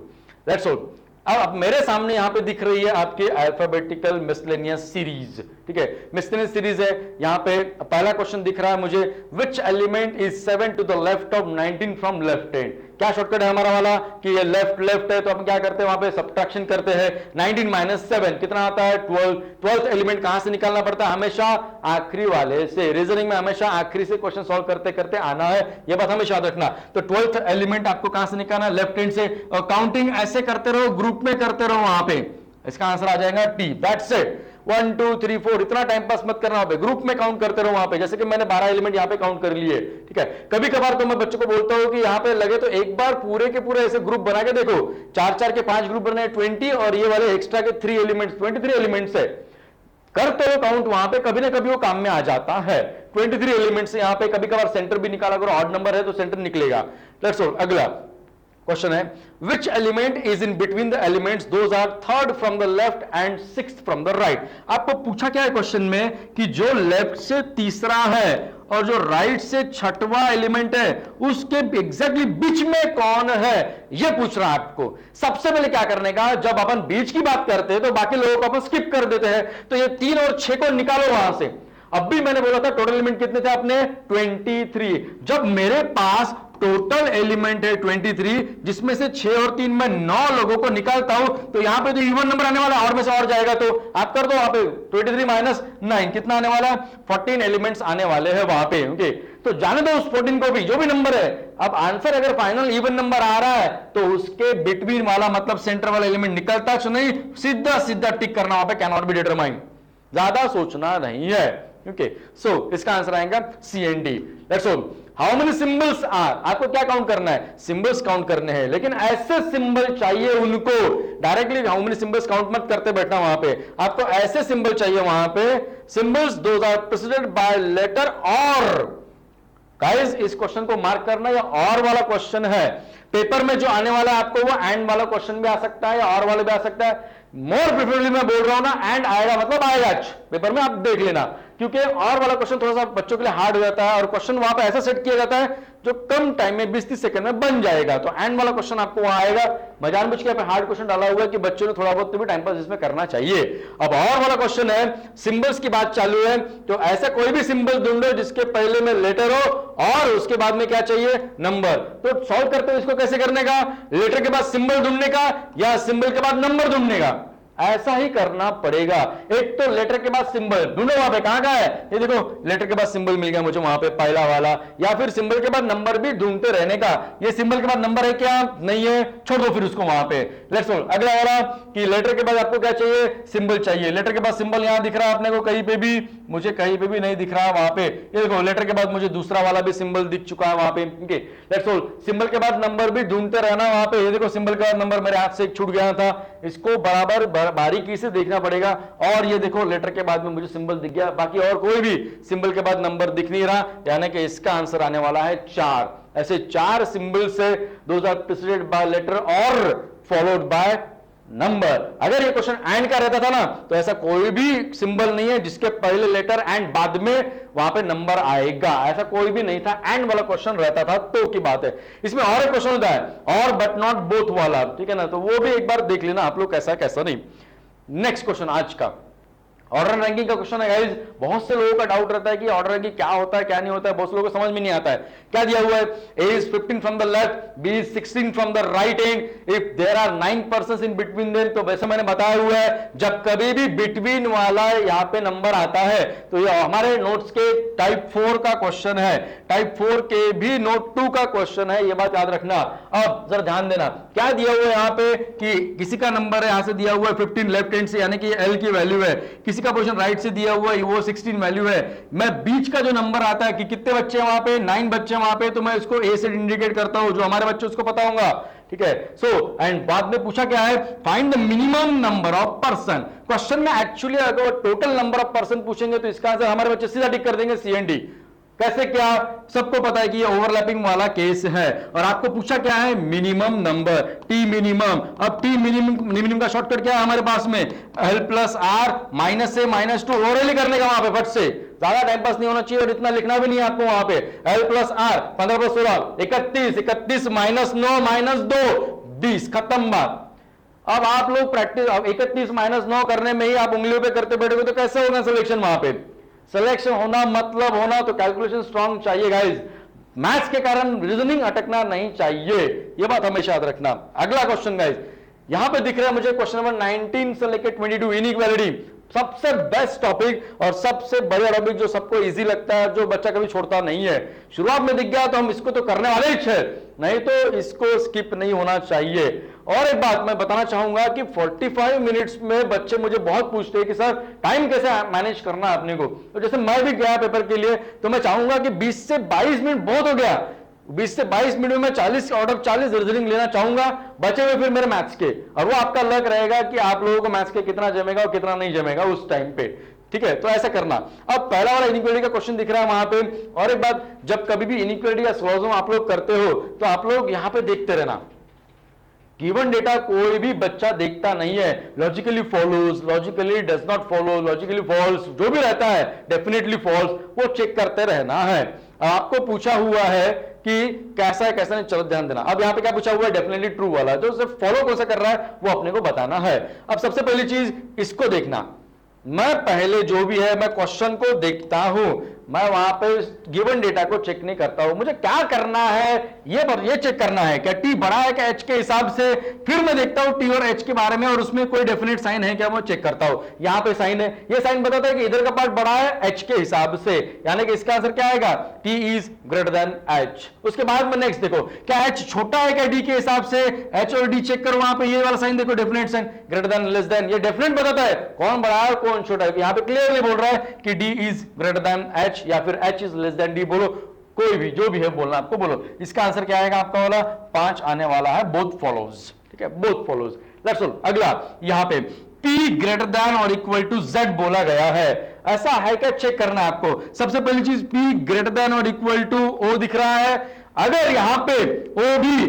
That's all. अब मेरे सामने यहां पे दिख रही है आपकी अल्फाबेटिकल मिसलेनियस सीरीज, ठीक है, मिसलेनियस सीरीज है। यहां पे पहला क्वेश्चन दिख रहा है मुझे, which element is 7 to the left of 19 from left hand. क्या शॉर्टकट है हमारा वाला कि ये लेफ्ट लेफ्ट है, तो हम क्या करते हैं वहां पे सब्ट्रैक्शन करते हैं। 19 माइनस 7 कितना आता है, 12। 12th एलिमेंट कहां से निकालना पड़ता है, हमेशा आखिरी वाले से। रीजनिंग में हमेशा आखिरी से क्वेश्चन सॉल्व करते करते आना है, ये बात हमेशा याद रखना। तो 12th एलिमेंट आपको कहां से निकालना है, लेफ्ट हैंड से, और काउंटिंग ऐसे करते रहो, ग्रुप में करते रहो, वहां पे इसका आंसर आ जाएगा टी। दैट्स इट, 1 2 3 4, इतना टाइम पास मत करना, ग्रुप में काउंट करते रहो वहां पे। जैसे कि मैंने 12 एलिमेंट यहां पे काउंट कर लिए, ठीक है। कभी कभार तो मैं बच्चों को बोलता हूं कि यहां पे लगे तो एक बार पूरे के पूरे ऐसे ग्रुप बना के देखो, 4 के 5 ग्रुप बने, 20, और ये वाले एक्स्ट्रा के 3 एलिमेंट्स, 23 एलिमेंट्स है। करते हो काउंट, वहां पे कभी ना कभी वो काम में आ जाता है। 23 एलिमेंट्स यहां पे, कभी कभार सेंटर भी निकाला करो, ऑड नंबर है तो सेंटर निकलेगा। लेट्स गो, अगला क्वेश्चन है, which element is in between the elements, those are third from the left and sixth from the right। आपको पूछा क्या है क्वेश्चन में कि जो लेफ्ट से तीसरा है और जो राइट से छठवां एलिमेंट है उसके एग्जैक्टली बीच में कौन है, ये पूछ रहा है आपको। सबसे पहले क्या करने का, जब अपन बीच की बात करते हैं तो बाकी लोगों को अपन स्किप कर देते हैं, तो ये 3 और 6 को निकालो वहां से। अब भी मैंने बोला था टोटल एलिमेंट कितने थे अपने, 23। जब मेरे पास टोटल एलिमेंट है 23, जिसमें से 6 और 3 में 9 लोगों को निकालता हूं, तो यहां पे जो इवन नंबर आने वाला और में से और जाएगा, तो आप कर दो वहां पे 23 माइनस 9 कितना आने वाला है, 14 एलिमेंट्स आने वाले हैं वहां पे। ओके, तो जाने दो उस 14 को भी, जो भी नंबर है। अब आंसर अगर फाइनल इवन नंबर आ रहा है तो उसके बिटवीन वाला मतलब सेंटर वाला एलिमेंट निकलता है, नहीं सीधा सीधा टिक करना वहां पे, कैन नॉट बी डिटरमाइंड, ज्यादा सोचना नहीं है। ओके, सो इसका आंसर आएगा C and D. Let's hope how many symbols are, आपको क्या काउंट करना है, सिंबल्स काउंट करने हैं, लेकिन ऐसे सिंबल चाहिए उनको, directly how many symbols count मत करते बैठना वहां पे, आपको ऐसे सिंबल चाहिए वहां पे, symbols those are preceded by letter और। गाइस इस क्वेश्चन को मार्क करना, या और वाला क्वेश्चन है पेपर में जो आने वाला है आपको, वो एंड वाला क्वेश्चन भी आ सकता है या और वाले भी आ सकता है। मोर प्रिफरेबली मैं बोल रहा हूं ना, एंड आएगा मतलब आएगा पेपर में, आप देख लेना, क्योंकि और वाला क्वेश्चन थोड़ा सा बच्चों के लिए हार्ड हो जाता है, और क्वेश्चन वहां पे ऐसा सेट किया जाता है जो कम टाइम में 20-30 सेकंड में बन जाएगा, तो एंड वाला क्वेश्चन आपको वहां आएगा। मैं जानबूझ के हार्ड क्वेश्चन डाला हुआ है कि बच्चों ने थोड़ा बहुत तो भी टाइम पास इसमें करना चाहिए। अब और वाला क्वेश्चन है, सिंबल्स की बात चालू है, तो ऐसा कोई भी सिंबल ढूंढो जिसके पहले में लेटर हो और उसके बाद में क्या चाहिए, नंबर। तो सॉल्व करते हो इसको कैसे करने का, लेटर के बाद सिंबल ढूंढने का या सिंबल के बाद नंबर ढूंढने का, ऐसा ही करना पड़ेगा। एक तो लेटर के बाद सिंबल ढूंढो, वहां पे कहां का है, ये देखो लेटर के बाद सिंबल मिल गया मुझे वहां पे पहला वाला, या फिर सिंबल के बाद नंबर भी ढूंढते रहने का, ये सिंबल के बाद नंबर है क्या, नहीं है, छोड़ दो फिर उसको वहां पे। लेट्स सो अगला वाला कि लेटर के बाद आपको क्या चाहिए, सिंबल चाहिए, लेटर के बाद सिंबल यहां दिख रहा है अपने को कहीं पे भी, मुझे कहीं पे भी नहीं दिख रहा वहां पे, ये देखो लेटर के बाद मुझे दूसरा वाला भी सिंबल दिख चुका है वहां पे। लेट्स सो सिंबल के बाद नंबर भी ढूंढते रहना वहां पे, ये देखो सिंबल के बाद नंबर मेरे हाथ से एक छूट गया था, इसको बराबर बारीकी से देखना पड़ेगा। और ये देखो लेटर के बाद में मुझे सिंबल दिख गया, बाकी और कोई भी सिंबल के बाद नंबर दिख नहीं रहा, यानी कि इसका आंसर आने वाला है 4। ऐसे 4 सिंबल से those are preceded by letter और फॉलोड बाय नंबर। अगर ये क्वेश्चन एंड का रहता था ना, तो ऐसा कोई भी सिंबल नहीं है जिसके पहले लेटर एंड बाद में वहां पे नंबर आएगा, ऐसा कोई भी नहीं था। एंड वाला क्वेश्चन रहता था तो की बात है। इसमें और एक क्वेश्चन होता है, और बट नॉट बोथ वाला, ठीक है ना, तो वो भी एक बार देख लेना आप लोग कैसा कैसा नहीं। नेक्स्ट क्वेश्चन आज का ऑर्डर रैंकिंग का क्वेश्चन है गाइस। बहुत से लोगों का डाउट रहता है कि ऑर्डर रैंकिंग क्या होता है क्या नहीं होता है, बहुत से लोगों को समझ में नहीं आता है। क्या दिया हुआ है, A is 15 from the left, B is 16 from the right end, if there are 9 persons in between them, तो वैसे मैंने बताया हुआ है जब कभी भी बिटवीन वाला यहाँ पे नंबर आता है तो ये हमारे नोट्स के टाइप 4 का क्वेश्चन है, टाइप 4 के भी नोट 2 का क्वेश्चन है, ये बात याद रखना। अब जरा ध्यान देना, क्या दिया हुआ है यहाँ पे कि किसी का नंबर है, यहां से दिया हुआ है 15 लेफ्ट हैंड से, यानी कि L की वैल्यू है, किसी का पोजीशन राइट से दिया हुआ है वो 16 वैल्यू है। मैं बीच का जो नंबर आता है कि कितने बच्चे हैं वहां पे, 9 बच्चे वहां पे, तो मैं इसको A से इंडिकेट करता हूं, जो हमारे बच्चे उसको पता होगा, ठीक है। सो एंड बाद में पूछा क्या है, find the minimum number of person. Question में एक्चुअली अगर टोटल नंबर ऑफ पर्सन पूछेंगे तो इसका आंसर हमारे बच्चे सीधा टिक कर देंगे सी एंड डी। कैसे, क्या सबको पता है कि ये ओवरलैपिंग वाला केस है, और आपको पूछा क्या है, मिनिमम नंबर, टी मिनिमम। अब टी मिनिमम का शॉर्टकट क्या है हमारे पास में, L प्लस आर माइनस से -2 ओवरली करने का वहां पे फट से, ज्यादा टाइम पास नहीं होना चाहिए और इतना लिखना भी नहीं आपको वहां पे। L प्लस आर 15 + 16 31, 31 -9 -2 20, खत्म बात। अब आप लोग प्रैक्टिस 31 -9 करने में ही आप उंगलियों पे करते बैठोगे तो कैसे होगा सिलेक्शन वहां पे। सिलेक्शन होना मतलब होना तो कैलकुलेशन स्ट्रांग चाहिए गाइस, मैथ्स के कारण रीजनिंग अटकना नहीं चाहिए, ये बात हमेशा याद रखना। अगला क्वेश्चन गाइस, यहां पे दिख रहा है मुझे क्वेश्चन नंबर 19 से लेकर 22, इनइक्वालिटी, सबसे बेस्ट टॉपिक और सबसे बढ़िया टॉपिक जो सबको इजी लगता है, जो बच्चा कभी छोड़ता नहीं है। शुरुआत में दिख गया तो हम इसको तो करने वाले ही थे, नहीं तो इसको स्किप नहीं होना चाहिए। और एक बात मैं बताना चाहूंगा कि 45 मिनट्स में बच्चे मुझे बहुत पूछते हैं कि सर टाइम कैसे मैनेज करना है अपने को, तो जैसे मैं भी गया पेपर के लिए तो मैं चाहूंगा कि 20 से 22 मिनट बहुत हो गया, 20 से 22 मिनट में 40 आउट ऑफ 40 रीजनिंग लेना चाहूंगा, बचे हुए फिर मेरे मैथ्स के, और वो आपका लक रहेगा कि आप लोगों को मैथ्स के कितना जमेगा और कितना नहीं जमेगा उस टाइम पे, ठीक है। तो ऐसा करना। अब पहला वाला इनइक्वालिटी का क्वेश्चन दिख रहा है वहां पे, और एक बात, जब कभी भी इनइक्वालिटी का सॉल्यूशन आप लोग करते हो तो आप लोग यहां पे देखते रहना, गिवन डेटा कोई भी बच्चा देखता नहीं है, logically follows, logically does not follow, logically false, जो भी रहता है डेफिनेटली फॉल्स, वो चेक करते रहना है। आपको पूछा हुआ है कि कैसा है कैसा नहीं, चलो ध्यान देना। अब यहां पे क्या पूछा हुआ है, डेफिनेटली ट्रू वाला, जो सिर्फ फॉलो कौन सा कर रहा है वो अपने को बताना है। अब सबसे पहली चीज इसको देखना, मैं पहले जो भी है मैं क्वेश्चन को देखता हूं, मैं वहां पे गिवन डेटा को चेक नहीं करता हूं। मुझे क्या करना है, ये चेक करना है क्या टी बड़ा है क्या एच के हिसाब से, फिर मैं देखता हूं टी और एच के बारे में और उसमें कोई डेफिनेट साइन है क्या, मैं चेक करता हूं। यहां पे साइन है, ये साइन बताता है कि इधर का पार्ट बड़ा है एच के हिसाब से, यानी कि इसका आंसर क्या आएगा, T is greater than H. उसके बाद में नेक्स्ट देखो, क्या एच छोटा है क्या डी के हिसाब से, एच और डी चेक करो, वहां पे ये वाला साइन देखो definite sign, greater than less than, ये डेफिनेट बताता है कौन बड़ा है कौन छोटा है। यहां पे क्लियरली बोल रहा है कि D is greater than H या फिर H is less than D, बोलो कोई भी जो भी है बोलना आपको, बोलो। इसका आंसर क्या आएगा आपका वाला 5 आने वाला है, बोथ फॉलोज, ठीक है, बोथ फॉलोज। लेट्स ऑल अगला, यहां पे P ग्रेटर देन और इक्वल टू Z बोला गया है, ऐसा है क्या चेक करना है आपको। सबसे पहली चीज P ग्रेटर देन और इक्वल टू O दिख रहा है, अगर यहां पे O भी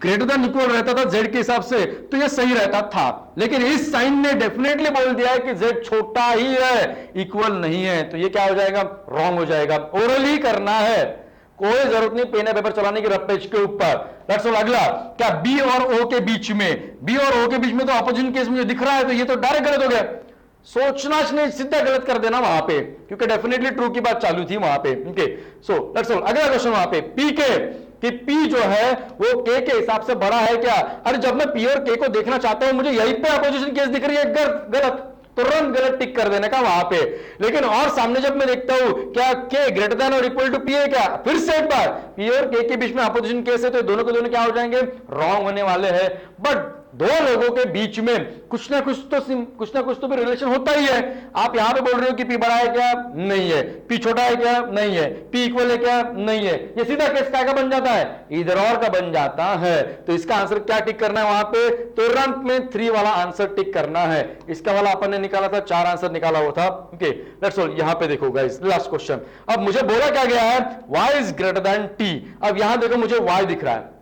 ग्रेटर देन इक्वल रहता था Z के हिसाब से तो ये सही रहता था, लेकिन इस साइन ने डेफिनेटली बोल दिया है कि Z छोटा ही है, इक्वल नहीं है, तो ये क्या हो जाएगा, रॉन्ग हो जाएगा। ओरली करना है, कोई जरूरत नहीं पेन पेपर चलाने की रफ पेज के ऊपर। लेट्स ऑल अगला, क्या बी और ओ के बीच में, बी और ओ के बीच में तो अपोजिशन केस मुझे दिख रहा है, तो ये तो डायरेक्ट गलत हो गया, सोचना नहीं, सीधा गलत कर देना वहां पे, क्योंकि डेफिनेटली ट्रू की बात चालू थी वहां पे। ओके, सो लेट्स ऑल अगला क्वेश्चन वहां पे पी के, कि पी जो है वो के हिसाब से बड़ा है क्या। अरे जब मैं पी और के को देखना चाहता हूं, मुझे यहीं पे अपोजिशन केस दिख रही है, गलत, तुरंत गलत टिक कर देने का वहां पे। लेकिन और सामने जब मैं देखता हूं क्या के ग्रेटर देन और इक्वल टू पी है क्या, फिर से एक बार पी और के बीच में अपोजिशन केस है, तो दोनों के दोनों क्या हो जाएंगे, रॉन्ग होने वाले हैं। बट दो लोगों के बीच में कुछ ना कुछ तो भी रिलेशन होता ही है। आप यहां पे बोल रहे हो कि पी बड़ा है क्या, नहीं है, पी छोटा है क्या, नहीं है, पी इक्वल है क्या, नहीं है, ये सीधा केस क्या बन जाता है, इधर और का बन जाता है। तो इसका आंसर क्या टिक करना है वहां पे, तुरंत में 3 वाला आंसर टिक करना है। इसका वाला अपन ने निकाला था, 4 आंसर निकाला हुआ था। ओके, लेट्स ऑल यहां पे देखो गाइस, लास्ट क्वेश्चन। अब मुझे बोला क्या गया है, y is greater than t। अब यहां देखो मुझे y दिख रहा है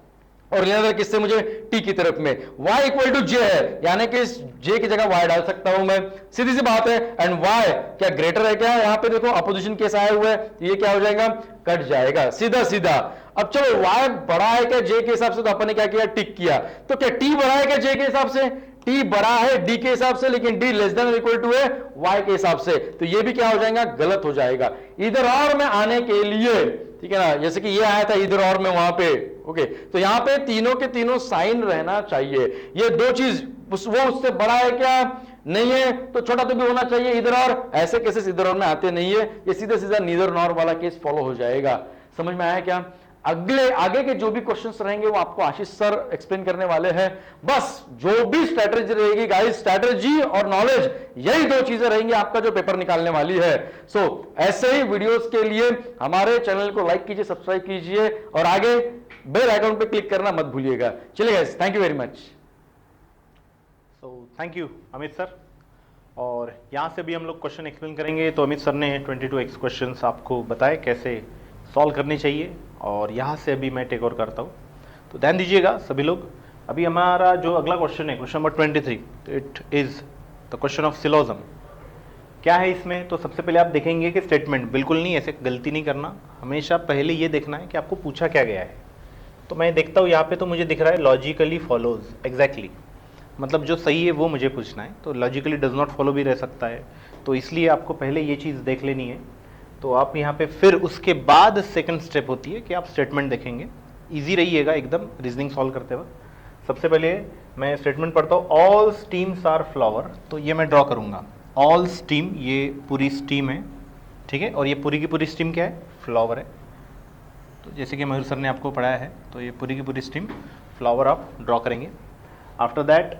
और लेना था किससे, मुझे t की तरफ में, y इक्वल टू j है, यानी कि इस j की जगह y डाल सकता हूं मैं, सीधी सी बात है। एंड y क्या ग्रेटर है क्या, यहां पे देखो अपोजिशन केस आया हुआ है, ये क्या हो जाएगा, कट जाएगा सीधा सीधा। अब चलो y बड़ा है क्या j के हिसाब से, तो अपन ने क्या किया, टिक किया। तो क्या t बड़ा है क्या j के हिसाब से, t बड़ा है d के हिसाब से, लेकिन d less than equal to है y के हिसाब से, तो ये भी क्या हो जाएगा, गलत हो जाएगा। इधर और में आने के लिए, ठीक है ना, जैसे कि ये आया था इधर और में वहां पे, ओके, तो यहां पे तीनों के तीनों साइन रहना चाहिए। ये दो चीज, वो उससे बड़ा है क्या, नहीं है, तो छोटा तो भी होना चाहिए इधर और, ऐसे केसेस इधर और में आते नहीं है, ये सीधा सीधा नीदर नॉर वाला केस फॉलो हो जाएगा। समझ में आया क्या। आगे के जो भी क्वेश्चंस रहेंगे वो आपको आशीष सर एक्सप्लेन करने वाले हैं। बस जो भी स्ट्रैटेजी रहेगी गाइस, स्ट्रैटेजी और नॉलेज, यही 2 चीजें रहेंगी आपका जो पेपर निकालने वाली है। सो ऐसे ही वीडियोस के लिए हमारे चैनल को लाइक कीजिए, सब्सक्राइब कीजिए और आगे बेल आइकन पे क्लिक करना मत भूलिएगा। चलिए guys, thank you very much. So thank you Amit sir. और यहाँ से भी हम लोग क्वेश्चन एक्सप्लेन करेंगे। तो अमित सर ने 22x क्वेश्चंस आपको बताए कैसे सॉल्व करनी चाहिए, और यहाँ से अभी मैं टेक ओवर करता हूँ, तो ध्यान दीजिएगा सभी लोग। अभी हमारा जो अगला क्वेश्चन है, question number 23, it is the question of syllogism. क्या है इसमें, तो सबसे पहले आप देखेंगे कि स्टेटमेंट, बिल्कुल नहीं ऐसे गलती नहीं करना, हमेशा पहले ये देखना है कि आपको पूछा क्या गया है। तो मैं देखता हूँ यहाँ पे, तो मुझे दिख रहा है लॉजिकली फॉलोज, एग्जैक्टली, मतलब जो सही है वो मुझे पूछना है। तो लॉजिकली डज नॉट फॉलो भी रह सकता है, तो इसलिए आपको पहले ये चीज़ देख लेनी है। तो आप यहाँ पे फिर उसके बाद सेकंड स्टेप होती है कि आप स्टेटमेंट देखेंगे। इजी रहिएगा एकदम रीजनिंग सॉल्व करते वक्त। सबसे पहले मैं स्टेटमेंट पढ़ता हूँ, ऑल स्टीम्स आर फ्लावर, तो ये मैं ड्रॉ करूँगा, ऑल स्टीम, ये पूरी स्टीम है, ठीक है, और ये पूरी की पूरी स्टीम क्या है, फ्लावर है। तो जैसे कि मयूर सर ने आपको पढ़ाया है, तो ये पूरी की पूरी स्टीम फ्लावर आप ड्रॉ करेंगे। आफ्टर दैट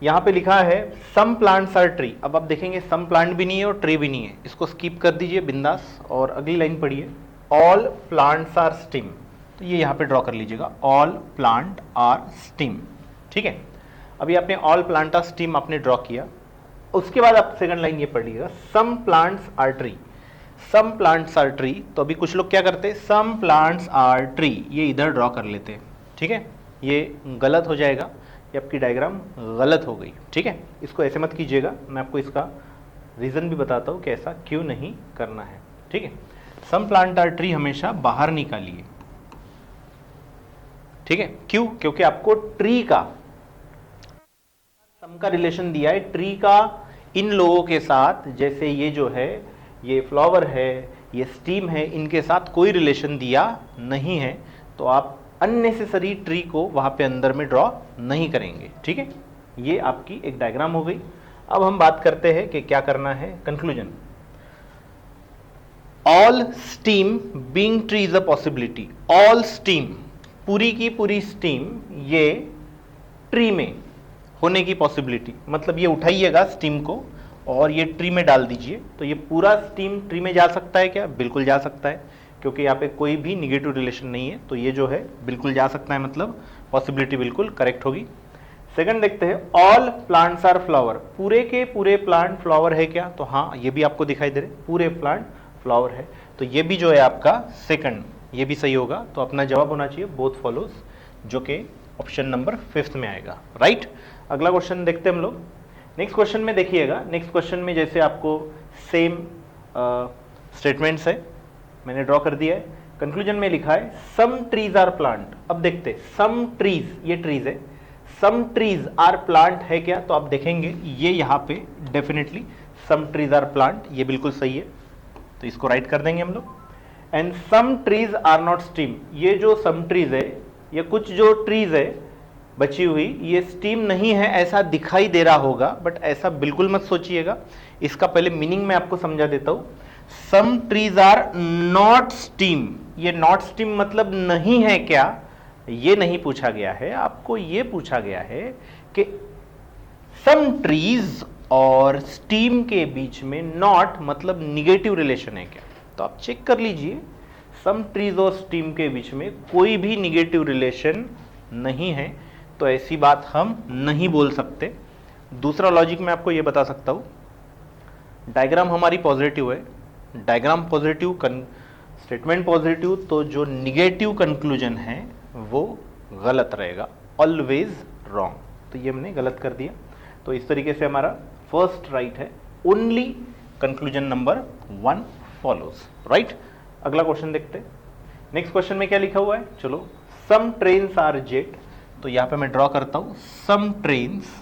यहाँ पे लिखा है सम प्लांट्स आर ट्री। अब आप देखेंगे सम प्लांट भी नहीं है और ट्री भी नहीं है, इसको स्किप कर दीजिए बिंदास, और अगली लाइन पढ़िए, ऑल प्लांट्स आर स्टीम, तो ये यहाँ पे ड्रॉ कर लीजिएगा, ऑल प्लांट आर स्टीम, ठीक है। अभी आपने ऑल प्लांट आर स्टीम आपने ड्रॉ किया, उसके बाद आप सेकंड लाइन ये पढ़ लीजिएगा, some plants are tree, some plants are tree. तो अभी कुछ लोग क्या करते हैं, सम प्लांट्स आर ट्री, ये इधर ड्रॉ कर लेते हैं, ठीक है, ये गलत हो जाएगा, ये आपकी डायग्राम गलत हो गई, ठीक है। इसको ऐसे मत कीजिएगा, मैं आपको इसका रीज़न भी बताता हूँ कि ऐसा क्यों नहीं करना है, ठीक है। सम प्लांट आर ट्री हमेशा बाहर निकालिए, ठीक है, क्यों, क्योंकि आपको ट्री का सम का रिलेशन दिया है, ट्री का इन लोगों के साथ, जैसे ये जो है ये फ्लावर है, ये स्टीम है, इनके साथ कोई रिलेशन दिया नहीं है, तो आप अननेसेसरी ट्री को वहाँ पे अंदर में ड्रॉ नहीं करेंगे। ठीक है, ये आपकी एक डायग्राम हो गई। अब हम बात करते हैं कि क्या करना है। Conclusion, all steam being tree is a possibility. All steam, पूरी की पूरी स्टीम ये ट्री में होने की पॉसिबिलिटी, मतलब ये उठाइएगा स्टीम को और ये ट्री में डाल दीजिए, तो ये पूरा स्टीम ट्री में जा सकता है क्या? बिल्कुल जा सकता है, क्योंकि यहाँ पे कोई भी निगेटिव रिलेशन नहीं है, तो ये जो है बिल्कुल जा सकता है, मतलब पॉसिबिलिटी बिल्कुल करेक्ट होगी। सेकंड देखते हैं, ऑल प्लांट्स आर फ्लावर। पूरे के पूरे प्लांट फ्लावर है क्या? तो हाँ, ये भी आपको दिखाई दे रहे, पूरे प्लांट फ्लावर है, तो ये भी जो है आपका सेकंड, ये भी सही होगा। तो अपना जवाब होना चाहिए बोथ फॉलोज, जो कि ऑप्शन नंबर 5 में आएगा। राइट, अगला क्वेश्चन देखते हैं हम लोग। नेक्स्ट क्वेश्चन में देखिएगा, नेक्स्ट क्वेश्चन में जैसे आपको सेम स्टेटमेंट्स है, मैंने ड्रॉ कर दिया है। कंक्लूजन में लिखा है सम ट्रीज आर प्लांट। अब देखते हैं, सम ट्रीज, ये ट्रीज है, सम ट्रीज आर प्लांट है क्या? तो आप देखेंगे ये यहाँ पे definitely some trees are plant, ये बिल्कुल सही है, तो इसको राइट कर देंगे हम लोग। And some trees are not steam, ये जो सम ट्रीज है, ये कुछ जो ट्रीज है बची हुई, ये स्टीम नहीं है ऐसा दिखाई दे रहा होगा, बट ऐसा बिल्कुल मत सोचिएगा। इसका पहले मीनिंग मैं आपको समझा देता हूं। Some trees are not steam, ये नॉट स्टीम मतलब नहीं है क्या? ये नहीं पूछा गया है, आपको ये पूछा गया है कि सम ट्रीज और स्टीम के बीच में नॉट मतलब निगेटिव रिलेशन है क्या? तो आप चेक कर लीजिए, सम ट्रीज और स्टीम के बीच में कोई भी निगेटिव रिलेशन नहीं है, तो ऐसी बात हम नहीं बोल सकते। दूसरा लॉजिक मैं आपको ये बता सकता हूं, डायग्राम हमारी पॉजिटिव है, डायग्राम पॉजिटिव, स्टेटमेंट पॉजिटिव, तो जो निगेटिव कंक्लूजन है वो गलत रहेगा, ऑलवेज रॉन्ग। तो ये हमने गलत कर दिया, तो इस तरीके से हमारा फर्स्ट राइट है, only conclusion number 1 follows. Right, अगला क्वेश्चन देखते हैं। नेक्स्ट क्वेश्चन में क्या लिखा हुआ है, चलो, सम ट्रेन्स आर जेट, तो यहां पे मैं ड्रॉ करता हूं सम ट्रेन्स,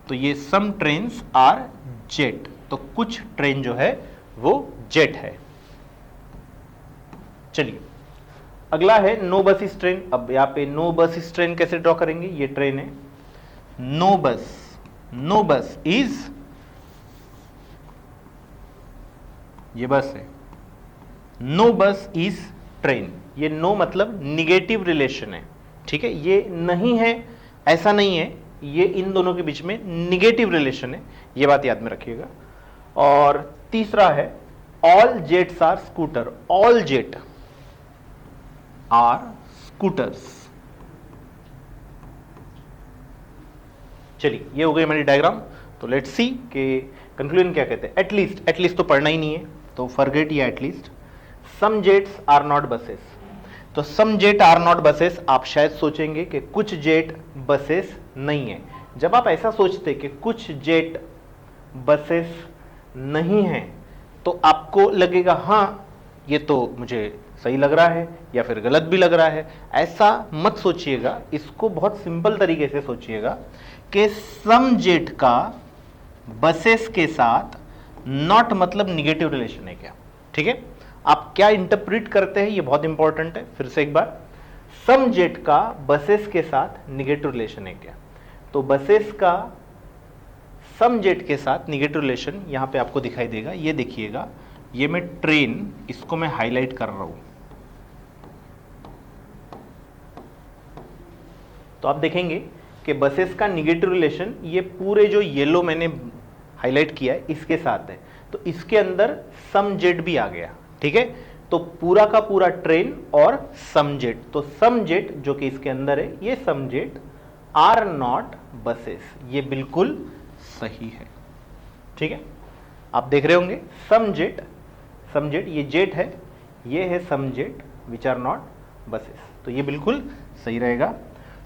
तो ये सम ट्रेन्स आर जेट, तो कुछ ट्रेन जो है वो जेट है। चलिए, अगला है नो बस इस ट्रेन। अब यहाँ पे नो बस इस ट्रेन कैसे ड्रॉ करेंगे? ये ट्रेन है, नो बस, नो बस इज, ये बस है, नो बस इज ट्रेन, ये नो मतलब निगेटिव रिलेशन है। ठीक है, ये नहीं है ऐसा नहीं है, ये इन दोनों के बीच में निगेटिव रिलेशन है, ये बात याद में रखिएगा। और तीसरा है all jets are scooter, all jet are scooters. चलिए, ये हो गई हमारी डायग्राम। तो लेट्स सी कि कंक्लूजन क्या कहते हैं। एटलीस्ट, एटलीस्ट तो पढ़ना ही नहीं है, तो फॉरगेट या at least. Some jets are not buses, तो some jet are not buses, आप शायद सोचेंगे कि कुछ जेट बसेस नहीं है। जब आप ऐसा सोचते कि कुछ जेट बसेस नहीं है, तो आपको लगेगा हाँ ये तो मुझे सही लग रहा है या फिर गलत भी लग रहा है। ऐसा मत सोचिएगा, इसको बहुत सिंपल तरीके से सोचिएगा कि सम जेट का बसेस के साथ नॉट मतलब निगेटिव रिलेशन है क्या। ठीक है, आप क्या इंटरप्रेट करते हैं ये बहुत इंपॉर्टेंट है। फिर से एक बार, सम जेट का बसेस के साथ निगेटिव रिलेशन है क्या? तो बसेस का सम जेट के साथ निगेटिव रिलेशन यहां पे आपको दिखाई देगा, ये देखिएगा, ये मैं ट्रेन, इसको मैं हाईलाइट कर रहा हूं, तो आप देखेंगे कि बसेस का निगेटिव रिलेशन ये पूरे जो येलो मैंने हाईलाइट किया है इसके साथ है, तो इसके अंदर सम जेट भी आ गया। ठीक है, तो पूरा का पूरा ट्रेन और सम जेट, तो सम जेट जो कि इसके अंदर है, ये सम जेट आर नॉट बसेस, ये बिल्कुल सही है। ठीक है, आप देख रहे होंगे सम जेट, सम जेट, ये जेट है, ये है some jet which are not buses, तो ये बिल्कुल सही रहेगा।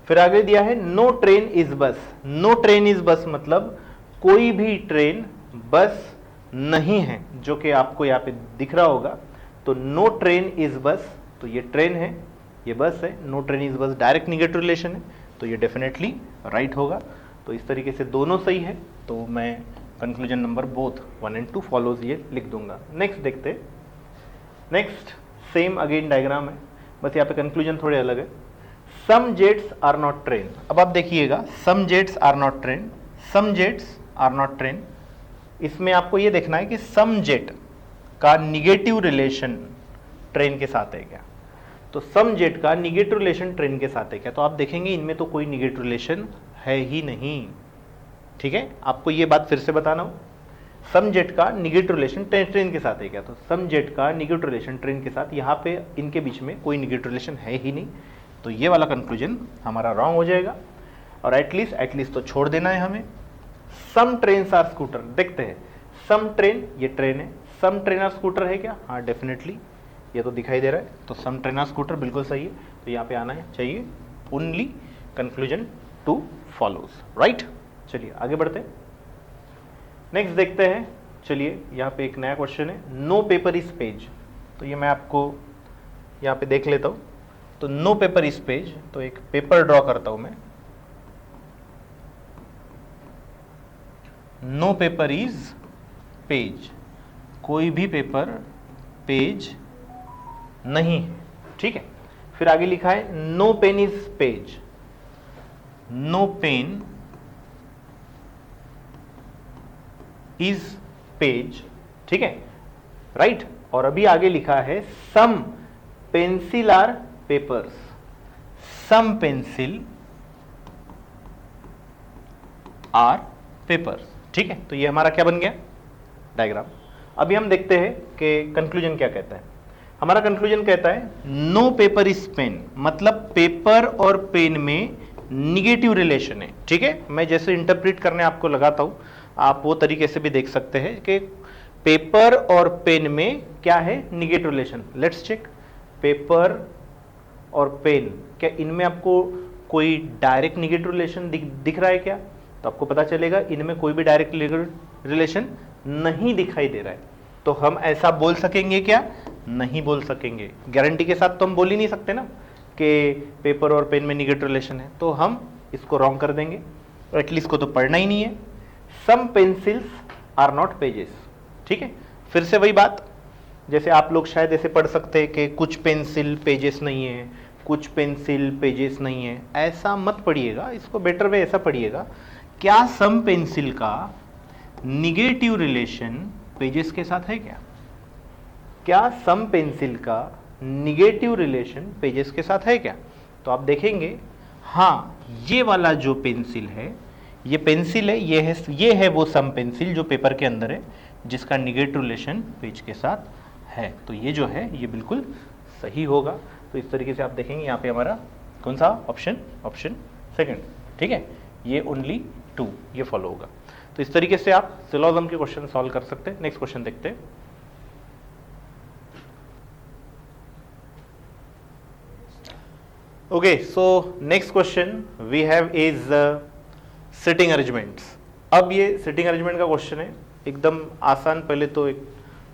फिर आगे दिया है no train is bus, no train is bus मतलब कोई भी ट्रेन बस नहीं है, जो कि आपको यहाँ पे दिख रहा होगा। तो नो ट्रेन इज बस, तो ये ट्रेन है, ये बस है, नो ट्रेन इज बस डायरेक्ट निगेटिव रिलेशन है, तो ये डेफिनेटली राइट होगा। तो इस तरीके से दोनों सही है, तो मैं conclusion number both 1 and 2 follows ये लिख दूंगा। नेक्स्ट देखते, नेक्स्ट सेम अगेन डायग्राम है, बस यहाँ पे कंक्लूजन थोड़े अलग है। Some jets are not train. अब आप देखिएगा, some jets are not train, some jets are not train, इसमें आपको ये देखना है कि सम जेट का निगेटिव रिलेशन ट्रेन के साथ है क्या। तो सम जेट का निगेटिव रिलेशन ट्रेन के साथ है क्या, तो आप देखेंगे इनमें तो कोई निगेटिव रिलेशन है ही नहीं। ठीक है, आपको ये बात फिर से बताना हो, सम जेट का निगेटिव रिलेशन ट्रेन के साथ है क्या, तो सम जेट का निगेटिव रिलेशन ट्रेन के साथ, यहाँ पे इनके बीच में कोई निगेटिव रिलेशन है ही नहीं, तो ये वाला कंक्लूजन हमारा रॉन्ग हो जाएगा। और एटलीस्ट तो छोड़ देना है हमें। सम ट्रेन्स आर स्कूटर, देखते हैं सम ट्रेन, ये ट्रेन है, सम ट्रेन आर स्कूटर है क्या, हाँ डेफिनेटली ये तो दिखाई दे रहा है, तो सम ट्रेन आर स्कूटर बिल्कुल सही है, तो यहाँ पे आना है चाहिए ओनली कंक्लूजन 2 फॉलोज, राइट। चलिए आगे बढ़ते हैं, नेक्स्ट देखते हैं। चलिए यहाँ पे एक नया क्वेश्चन है, नो पेपर इज पेज, तो ये मैं आपको यहाँ पे देख लेता हूँ। तो नो पेपर इज पेज, तो एक पेपर ड्रॉ करता हूं मैं, नो पेपर इज पेज, कोई भी पेपर पेज नहीं है, ठीक है। फिर आगे लिखा है no pen is page, no pen is page, ठीक है, राइट। और अभी आगे लिखा है some pencil are papers, some pencil are papers, ठीक है। तो ये हमारा क्या बन गया डायग्राम। अभी हम देखते हैं कि कंक्लूजन क्या कहता है। हमारा कंक्लूजन कहता है नो पेपर इज पेन, मतलब पेपर और पेन में निगेटिव रिलेशन है, ठीक है। मैं जैसे इंटरप्रेट करने आपको लगाता हूं, आप वो तरीके से भी देख सकते हैं कि पेपर और पेन में क्या है, negative relation. Let's check, paper और पेन, क्या इनमें आपको कोई डायरेक्ट निगेटिव रिलेशन दिख रहा है क्या, तो आपको पता चलेगा इनमें कोई भी डायरेक्ट रिलेशन नहीं दिखाई दे रहा है। तो हम ऐसा बोल सकेंगे क्या, नहीं बोल सकेंगे, गारंटी के साथ तो हम बोल ही नहीं सकते ना कि पेपर और पेन में निगेटिव रिलेशन है, तो हम इसको रॉन्ग कर देंगे, एटलीस्ट को तो पढ़ना ही नहीं है। सम पेंसिल्स आर नॉट पेजेस, ठीक है। फिर से वही बात, जैसे आप लोग शायद ऐसे पढ़ सकते हैं कि कुछ पेंसिल पेजेस नहीं है, कुछ पेंसिल पेजेस नहीं है, ऐसा मत पढ़िएगा, इसको बेटर वे ऐसा पढ़िएगा, क्या सम पेंसिल का निगेटिव रिलेशन पेजेस के साथ है क्या सम पेंसिल का निगेटिव रिलेशन पेजेस के साथ है क्या। तो आप देखेंगे हाँ, ये वाला जो पेंसिल है, ये पेंसिल है, ये है वो सम पेंसिल जो पेपर के अंदर है, जिसका निगेटिव रिलेशन पेज के साथ है, तो ये जो है ये बिल्कुल सही होगा। तो इस तरीके से आप देखेंगे यहाँ पे हमारा कौन सा ऑप्शन सेकंड, ठीक है, ये ओनली 2 ये फॉलो होगा। तो इस तरीके से आप सिलोजिज्म के क्वेश्चन सॉल्व कर सकते हैं। नेक्स्ट क्वेश्चन देखते हैं। Okay, so next question we have is sitting arrangements. अब ये सिटिंग अरेंजमेंट का क्वेश्चन है, एकदम आसान। पहले तो एक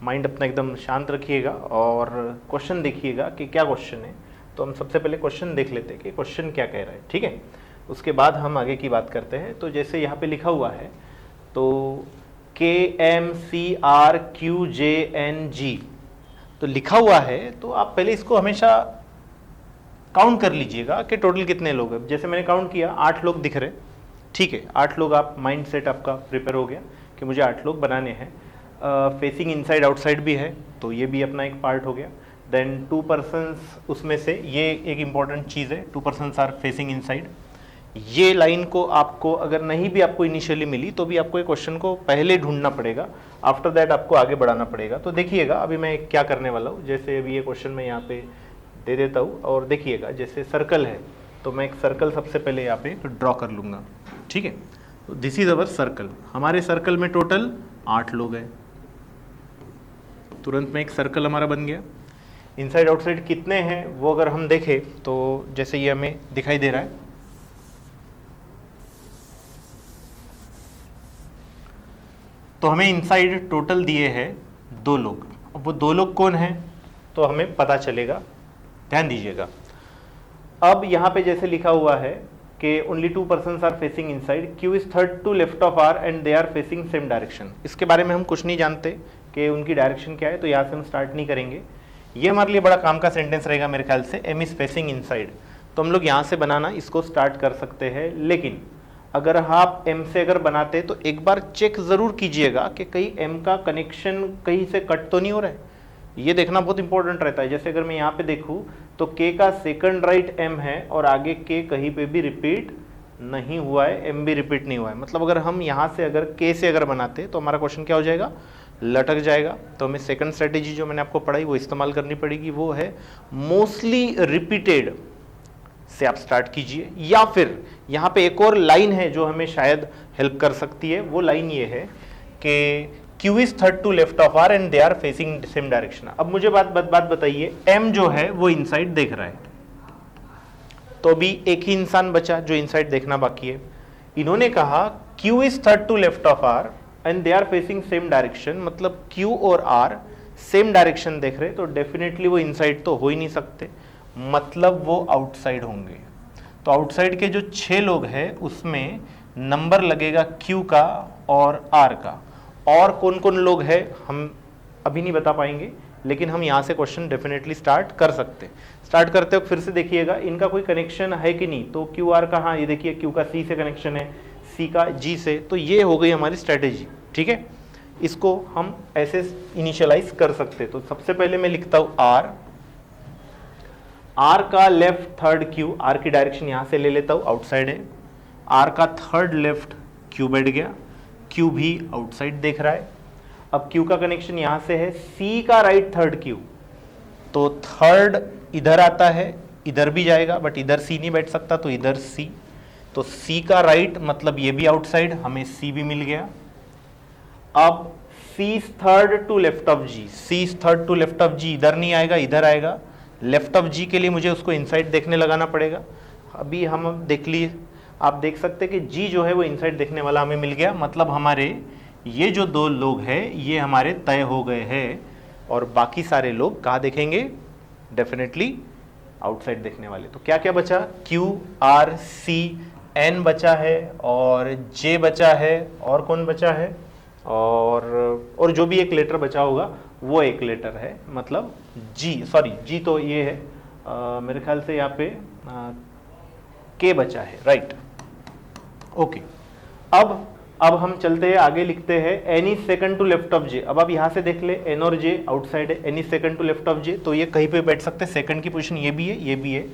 माइंड अपना एकदम शांत रखिएगा और क्वेश्चन देखिएगा कि क्या क्वेश्चन है। तो हम सबसे पहले क्वेश्चन देख लेते हैं कि क्वेश्चन क्या कह रहा है, ठीक है, उसके बाद हम आगे की बात करते हैं। तो जैसे यहाँ पे लिखा हुआ है, तो KMCRQJNG तो लिखा हुआ है, तो आप पहले इसको हमेशा काउंट कर लीजिएगा कि टोटल कितने लोग हैं। जैसे मैंने काउंट किया 8 लोग दिख रहे, ठीक है, 8 लोग, आप माइंड सेट आपका प्रिपेयर हो गया कि मुझे 8 लोग बनाने हैं। फेसिंग इनसाइड आउटसाइड भी है, तो ये भी अपना एक पार्ट हो गया। देन 2 पर्सन्स, उसमें से ये एक इम्पॉर्टेंट चीज़ है, 2 पर्सन्स आर फेसिंग इनसाइड। ये लाइन को आपको अगर नहीं भी आपको इनिशियली मिली तो भी आपको एक क्वेश्चन को पहले ढूंढना पड़ेगा, आफ्टर दैट आपको आगे बढ़ाना पड़ेगा। तो देखिएगा अभी मैं क्या करने वाला हूँ। जैसे अभी ये क्वेश्चन मैं यहाँ पे दे देता हूँ और देखिएगा, जैसे सर्कल है तो मैं एक सर्कल सबसे पहले यहाँ पे ड्रॉ कर लूँगा, ठीक है। तो दिस इज अवर सर्कल, हमारे सर्कल में टोटल 8 लोग हैं, तुरंत में एक सर्कल हमारा बन गया। इनसाइड आउटसाइड कितने हैं वो अगर हम देखें तो जैसे ये हमें दिखाई दे रहा है, तो हमें इनसाइड टोटल दिए हैं 2 लोग। अब वो 2 लोग कौन हैं तो हमें पता चलेगा, ध्यान दीजिएगा। अब यहाँ पे जैसे लिखा हुआ है कि only 2 persons are facing inside, Q is third to left of R and they are facing same direction. इसके बारे में हम कुछ नहीं जानते कि उनकी डायरेक्शन क्या है, तो यहाँ से हम स्टार्ट नहीं करेंगे। ये हमारे लिए बड़ा काम का सेंटेंस रहेगा मेरे ख्याल से, M इज फेसिंग इनसाइड। तो हम लोग यहाँ से बनाना इसको स्टार्ट कर सकते हैं, लेकिन अगर आप M से अगर बनाते तो एक बार चेक जरूर कीजिएगा कि कहीं M का कनेक्शन कहीं से कट तो नहीं हो रहा है। ये देखना बहुत इंपॉर्टेंट रहता है। जैसे अगर मैं यहाँ पे देखूँ तो K का सेकंड राइट M है और आगे K कहीं पे भी रिपीट नहीं हुआ है, M भी रिपीट नहीं हुआ है। मतलब अगर हम यहाँ से अगर K से अगर बनाते तो हमारा क्वेश्चन क्या हो जाएगा, लटक जाएगा। तो हमें सेकंड स्ट्रेटेजी जो मैंने आपको पढ़ाई वो इस्तेमाल करनी पड़ेगी, वो है मोस्टली रिपीटेड से आप स्टार्ट कीजिए, या फिर यहाँ पे एक और लाइन है जो हमें शायद हेल्प कर सकती है। वो लाइन ये है कि Q is third to left of R and they are facing same direction. अब मुझे बात बताइए, M जो है वो इनसाइड देख रहा है, तो अभी एक ही इंसान बचा जो इनसाइड देखना बाकी है। इन्होंने कहा Q is third to left of R and they are facing same direction, मतलब Q और R सेम डायरेक्शन देख रहे, तो डेफिनेटली वो इनसाइड तो हो ही नहीं सकते, मतलब वो आउटसाइड होंगे। तो आउटसाइड के जो 6 लोग हैं उसमें नंबर लगेगा Q का और R का। और कौन कौन लोग हैं हम अभी नहीं बता पाएंगे, लेकिन हम यहाँ से क्वेश्चन डेफिनेटली स्टार्ट कर सकते हैं। स्टार्ट करते वक्त फिर से देखिएगा इनका कोई कनेक्शन है कि नहीं। तो क्यू आर का, हाँ ये देखिए Q का C से कनेक्शन है, C का G से। तो ये हो गई हमारी स्ट्रेटेजी, ठीक है। इसको हम ऐसे इनिशियलाइज कर सकते हैं। तो सबसे पहले मैं लिखता हूँ R का लेफ्ट थर्ड Q, R की डायरेक्शन यहाँ से ले लेता हूँ, आउटसाइड है। R का थर्ड लेफ्ट Q बैठ गया, Q भी आउटसाइड देख रहा है। अब Q का कनेक्शन यहाँ से है, C का राइट थर्ड Q, तो थर्ड इधर आता है, इधर भी जाएगा, बट इधर C नहीं बैठ सकता, तो इधर C। तो C का राइट मतलब ये भी आउटसाइड, हमें C भी मिल गया। अब C third to left of G, C third to left of G इधर नहीं आएगा, इधर आएगा। लेफ्ट ऑफ G के लिए मुझे उसको इनसाइड देखने लगाना पड़ेगा। अभी हम देख लिए, आप देख सकते हैं कि G जो है वो इनसाइड देखने वाला हमें मिल गया, मतलब हमारे ये जो 2 लोग हैं ये हमारे तय हो गए हैं, और बाकी सारे लोग कहाँ देखेंगे, डेफिनेटली आउटसाइड देखने वाले। तो क्या क्या बचा, Q R C N बचा है और J बचा है, और कौन बचा है, और जो भी एक लेटर बचा होगा वो एक लेटर है, मतलब G तो ये है, मेरे ख्याल से यहाँ पे K बचा है, राइट, ओके। अब हम चलते हैं आगे, लिखते हैं any second to left of J। अब आप यहाँ से देख ले, N और J आउटसाइड है, any second to left of J, तो ये कहीं पे बैठ सकते हैं। सेकंड की पोजीशन ये भी है, ये भी है,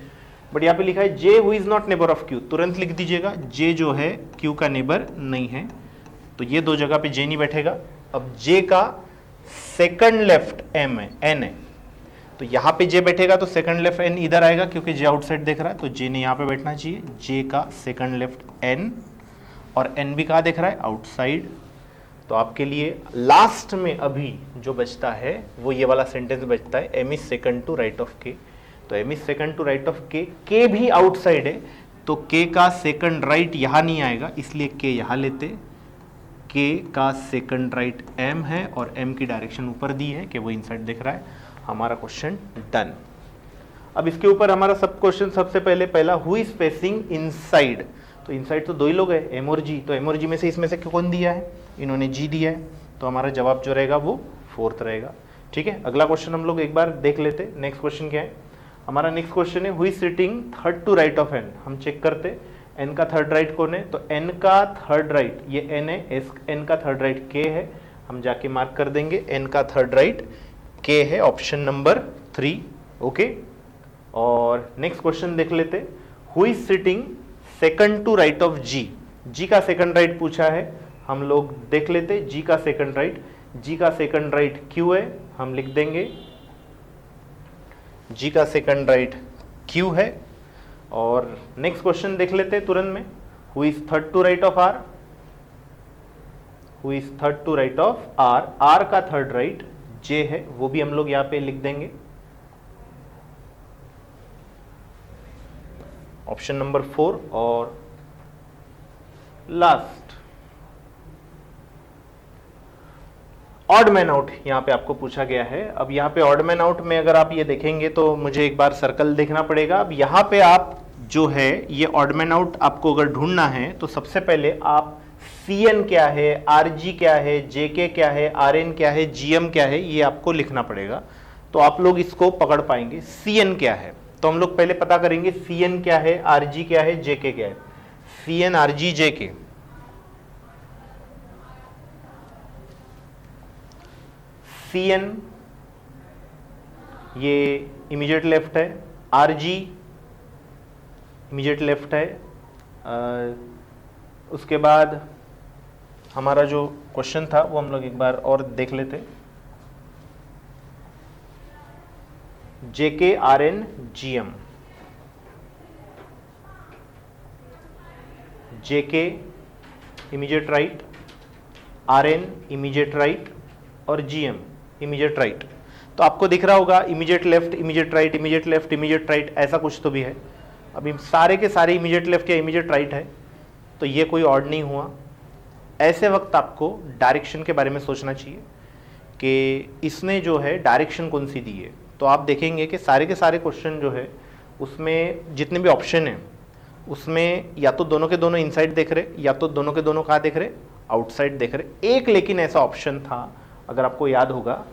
बट यहाँ पे लिखा है J who is not neighbour of Q। तुरंत लिख दीजिएगा, J जो है Q का नेबर नहीं है, तो ये 2 जगह पे J नहीं बैठेगा। अब J का सेकंड लेफ्ट M है, N है, तो यहाँ पे J बैठेगा, तो सेकंड लेफ्ट N इधर आएगा क्योंकि J आउटसाइड देख रहा है, तो J ने यहाँ पे बैठना चाहिए। J का सेकंड लेफ्ट N, और N भी कहाँ देख रहा है, आउटसाइड। तो आपके लिए लास्ट में अभी जो बचता है वो ये वाला सेंटेंस बचता है, M is second to right of K। तो M is second to right of K, K भी आउटसाइड है, तो K का सेकंड राइट यहाँ नहीं आएगा, इसलिए K यहाँ लेते। K का सेकंड राइट M है और M की डायरेक्शन ऊपर दी है कि वो इनसाइड दिख रहा है। हमारा क्वेश्चन डन। अब इसके ऊपर हमारा सब क्वेश्चन सबसे पहला हु इज फेसिंग इनसाइड। तो इनसाइड तो 2 ही लोग हैं, M और G। तो M और G में से इसमें से कौन दिया है, इन्होंने G दिया है, तो हमारा जवाब जो रहेगा वो 4th रहेगा, ठीक है। अगला क्वेश्चन हम लोग एक बार देख लेते। नेक्स्ट क्वेश्चन क्या है हमारा, नेक्स्ट क्वेश्चन है who is sitting third to right of N। हम चेक करते N का थर्ड राइट कौन है, तो N का थर्ड राइट ये N है, N का थर्ड राइट K है, हम जाके मार्क कर देंगे, N का थर्ड राइट K है, ऑप्शन नंबर 3, ओके। और नेक्स्ट क्वेश्चन देख लेते, who is sitting second to right of G। G का सेकंड राइट पूछा है, हम लोग देख लेते G का सेकंड राइट। G का सेकंड राइट Q है, हम लिख देंगे G का सेकंड राइट Q है। और नेक्स्ट क्वेश्चन देख लेते तुरंत में, who is third to right of R। Who is third to right of R, R का थर्ड राइट J है, वो भी हम लोग यहाँ पे लिख देंगे, ऑप्शन नंबर 4। और लास्ट ऑड मैन आउट यहां पे आपको पूछा गया है। अब यहां पे ऑड मैन आउट में अगर आप ये देखेंगे तो मुझे एक बार सर्कल देखना पड़ेगा। अब यहां पे आप जो है ये ऑड मैन आउट आपको अगर ढूंढना है तो सबसे पहले आप Cn क्या है, Rg क्या है, Jk क्या है, Rn क्या है, Gm क्या है, ये आपको लिखना पड़ेगा। तो आप लोग इसको पकड़ पाएंगे। Cn क्या है तो हम लोग पहले पता करेंगे Cn क्या है, Rg क्या है, Jk क्या है। Cn Rg Jk, Cn ये इमीडिएट लेफ्ट है, Rg इमीडिएट लेफ्ट है। उसके बाद हमारा जो क्वेश्चन था वो हम लोग एक बार और देख लेते। Jk Rn Gm, Jk immediate right, Rn immediate right और Gm इमीडिएट राइट। तो आपको दिख रहा होगा immediate left, immediate right, immediate left, immediate right, ऐसा कुछ तो भी है। अभी सारे के सारे इमीडिएट लेफ्ट या इमीडिएट राइट है, तो ये कोई ऑड नहीं हुआ। ऐसे वक्त आपको डायरेक्शन के बारे में सोचना चाहिए कि इसने जो है डायरेक्शन कौन सी दी है। तो आप देखेंगे कि सारे के सारे क्वेश्चन जो है उसमें जितने भी ऑप्शन हैं उसमें या तो दोनों के दोनों इनसाइड देख रहे, या तो दोनों के दोनों कहाँ देख रहे, आउटसाइड देख रहे। एक लेकिन ऐसा ऑप्शन था, अगर आपको याद होगा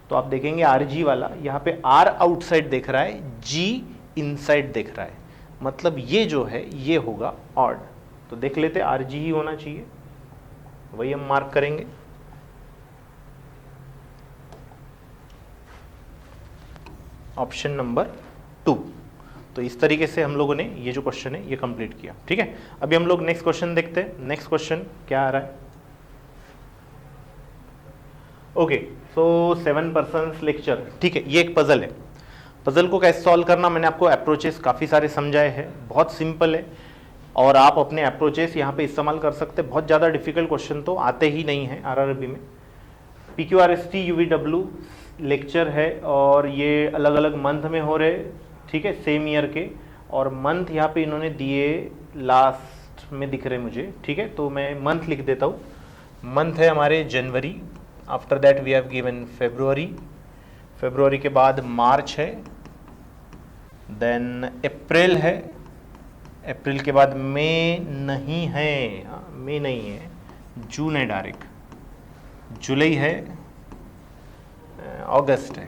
तो आप देखेंगे RG वाला, यहाँ पे R आउटसाइड देख रहा है, G इनसाइड देख रहा है, मतलब ये जो है ये होगा ऑड। तो देख लेते RG ही होना चाहिए, वही हम मार्क करेंगे। Option number 2। तो इस तरीके से हम लोगों ने ये जो क्वेश्चन है ये कंप्लीट किया। ठीक है, अभी हम लोग नेक्स्ट क्वेश्चन देखते हैं। नेक्स्ट क्वेश्चन क्या आ रहा है? ओके, सो 7 पर्सन्स लेक्चर। ठीक है, ये एक पजल है। पजल को कैसे सॉल्व करना मैंने आपको अप्रोचेस काफ़ी सारे समझाए हैं, बहुत सिंपल है और आप अपने अप्रोचेस यहाँ पे इस्तेमाल कर सकते हैं। बहुत ज़्यादा डिफिकल्ट क्वेश्चन तो आते ही नहीं है RRB में। PQRST UVW लेक्चर है और ये अलग अलग मंथ में हो रहे, ठीक है, सेम ईयर के, और मंथ यहाँ पे इन्होंने दिए लास्ट में दिख रहे मुझे। ठीक है, तो मैं मंथ लिख देता हूँ। मंथ है हमारे जनवरी, after that we have given February, February के बाद मार्च है, देन अप्रैल है, अप्रैल के बाद मई नहीं है, मई नहीं है, जून है डायरेक्ट, जुलाई है, अगस्त है।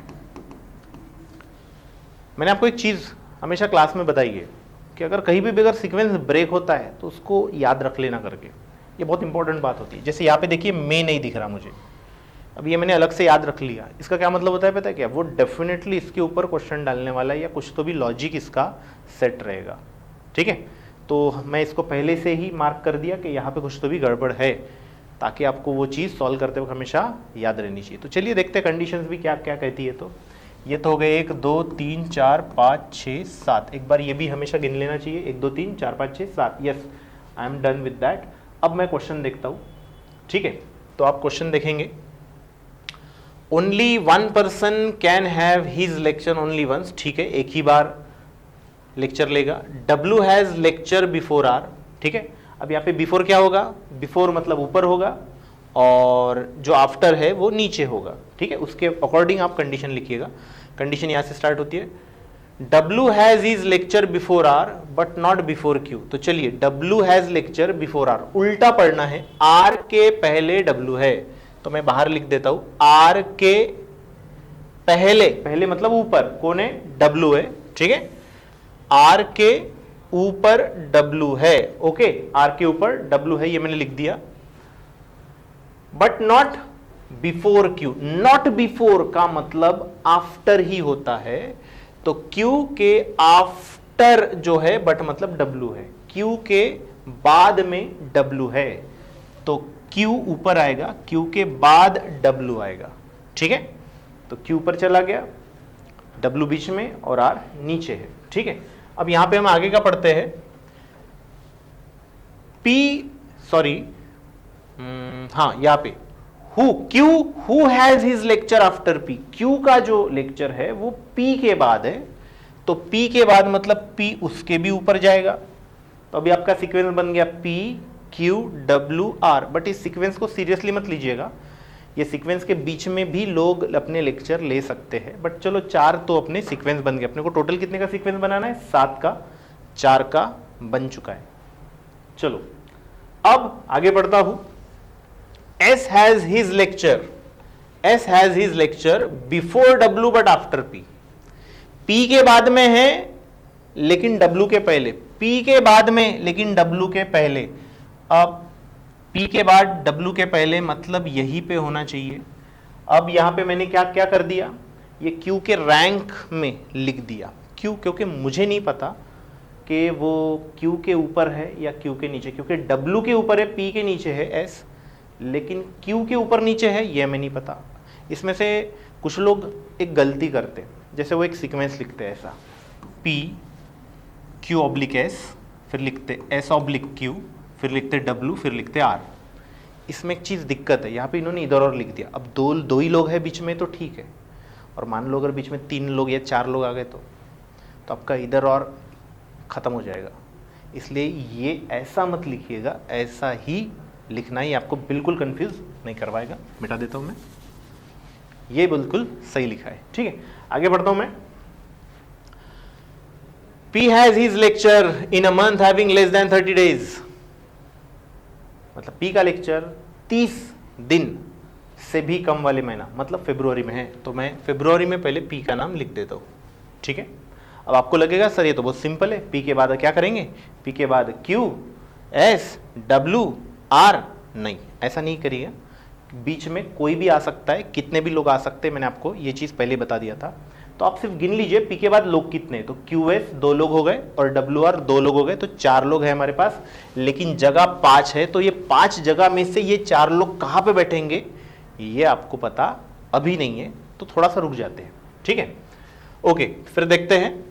मैंने आपको एक चीज़ हमेशा क्लास में बताई है कि अगर कहीं भी अगर सीक्वेंस ब्रेक होता है तो उसको याद रख लेना करके, ये बहुत इंपॉर्टेंट बात होती है। जैसे यहाँ पे देखिए मई नहीं दिख रहा मुझे, अब ये मैंने अलग से याद रख लिया, इसका क्या मतलब होता है पता है क्या? वो डेफिनेटली इसके ऊपर क्वेश्चन डालने वाला है या कुछ तो भी लॉजिक इसका सेट रहेगा। ठीक है, तो मैं इसको पहले से ही मार्क कर दिया कि यहाँ पे कुछ तो भी गड़बड़ है, ताकि आपको वो चीज़ सॉल्व करते वक्त हमेशा याद रहनी चाहिए। तो चलिए देखते हैं कंडीशंस भी क्या क्या कहती है। तो ये तो हो गए 1 2 3 4 5 6 7, एक बार ये भी हमेशा गिन लेना चाहिए, 1 2 3 4 5 6 7। Yes, I am done with that. अब मैं क्वेश्चन देखता हूँ। ठीक है, तो आप क्वेश्चन देखेंगे, only 1 person can have his lecture only once. ठीक है, एक ही बार लेक्चर लेगा। W has lecture before R। ठीक है, अब यहाँ पे बिफोर क्या होगा? बिफोर मतलब ऊपर होगा और जो आफ्टर है वो नीचे होगा। ठीक है, उसके अकॉर्डिंग आप कंडीशन लिखिएगा। कंडीशन यहाँ से स्टार्ट होती है, W has his lecture before R but not before Q। तो चलिए, W has lecture before R, उल्टा पढ़ना है, R के पहले W है, तो मैं बाहर लिख देता हूं R के पहले, पहले मतलब ऊपर, कौन है? W है। ठीक है, R के ऊपर W है। ओके, R के ऊपर W है, ये मैंने लिख दिया। But not before Q। Not before का मतलब आफ्टर ही होता है, तो Q के आफ्टर जो है बट मतलब W है, Q के बाद में W है, तो Q ऊपर आएगा, Q के बाद W आएगा। ठीक है, तो Q ऊपर चला गया, W बीच में और R नीचे है। ठीक है, अब यहां पे हम आगे का पढ़ते हैं। हाँ, यहाँ पे who has his lecture after P। Q का जो लेक्चर है वो P के बाद है, तो P के बाद मतलब P उसके भी ऊपर जाएगा। तो अभी आपका सीक्वेंस बन गया P Q W R। But इस सीक्वेंस को सीरियसली मत लीजिएगा, ये सीक्वेंस के बीच में भी लोग अपने लेक्चर ले सकते हैं, बट चलो 4 तो अपने सीक्वेंस बन गए। अपने को टोटल कितने का सीक्वेंस बनाना है? 7 का। 4 का बन चुका है। चलो अब आगे बढ़ता हूं। S has his lecture before W but after P। P के बाद में है लेकिन W के पहले, P के बाद में लेकिन W के पहले। अब P के बाद W के पहले मतलब यहीं पे होना चाहिए। अब यहां पे मैंने क्या क्या कर दिया, ये Q के रैंक में लिख दिया। क्यों? क्योंकि मुझे नहीं पता कि वो Q के ऊपर है या Q के नीचे, क्योंकि W के ऊपर है, P के नीचे है S, लेकिन Q के ऊपर नीचे है ये मैं नहीं पता। इसमें से कुछ लोग एक गलती करते हैं, जैसे वो एक सीक्वेंस लिखते हैं ऐसा P Q ऑब्लिक S, फिर लिखते S ऑब्लिक Q, फिर लिखते W, फिर लिखते R। इसमें एक चीज़ दिक्कत है, यहाँ पे इन्होंने इधर और लिख दिया। अब दो ही लोग हैं बीच में तो ठीक है, और मान लो अगर बीच में 3 लोग या 4 लोग आ गए तो आपका इधर और ख़त्म हो जाएगा। इसलिए ये ऐसा मत लिखिएगा, ऐसा ही लिखना ही आपको बिल्कुल कंफ्यूज नहीं करवाएगा। मिटा देता हूँ मैं, ये बिल्कुल सही लिखा है। ठीक है, आगे बढ़ता हूँ मैं। P has his lecture in a month having less than 30 days। मतलब P का लेक्चर 30 दिन से भी कम वाले महीना मतलब फरवरी में है, तो मैं फरवरी में पहले P का नाम लिख देता हूँ। ठीक है, अब आपको लगेगा सर ये तो बहुत सिंपल है, P के बाद क्या करेंगे, P के बाद Q S W R। नहीं, ऐसा नहीं करिएगा, बीच में कोई भी आ सकता है, कितने भी लोग आ सकते हैं, मैंने आपको ये चीज़ पहले बता दिया था। तो आप सिर्फ गिन लीजिए P के बाद लोग कितने, तो QS 2 लोग हो गए और WR 2 लोग हो गए, तो 4 लोग हैं हमारे पास, लेकिन जगह 5 है। तो ये 5 जगह में से ये 4 लोग कहाँ पे बैठेंगे ये आपको पता अभी नहीं है, तो थोड़ा सा रुक जाते हैं। ठीक है, ओके, फिर देखते हैं।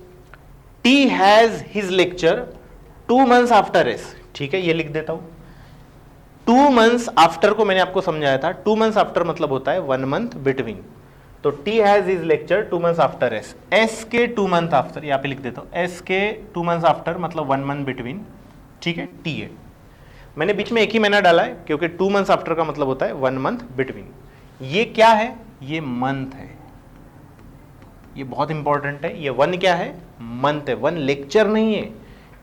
T has his lecture 2 months after S। ठीक है, ये लिख देता हूं। 2 months after को मैंने आपको समझाया था, 2 months after मतलब होता है 1 month between। तो T has his lecture 2 months after S। S के 2 month after यहाँ पे लिख देता हूँ, S के 2 months after मतलब 1 month between। ठीक है, T है, मैंने बीच में एक ही महीना डाला है क्योंकि 2 months after का मतलब होता है 1 month between। ये क्या है, ये मंथ है, ये बहुत इंपॉर्टेंट है। ये 1 क्या है, मंथ है, 1 लेक्चर नहीं है,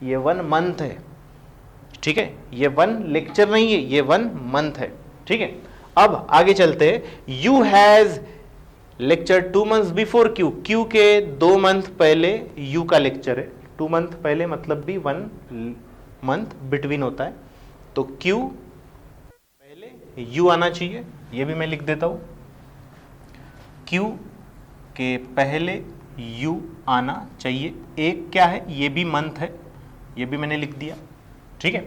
ये 1 मंथ है। ठीक है, ये 1 लेक्चर नहीं है, ये 1 मंथ है। ठीक है, अब आगे चलते हैं। U has lecture 2 months before Q। Q के 2 मंथ पहले U का लेक्चर है। 2 मंथ पहले मतलब भी 1 मंथ बिटवीन होता है, तो Q पहले U आना चाहिए, ये भी मैं लिख देता हूं। Q के पहले U आना चाहिए। एक क्या है, ये भी मंथ है, ये भी मैंने लिख दिया। ठीक है,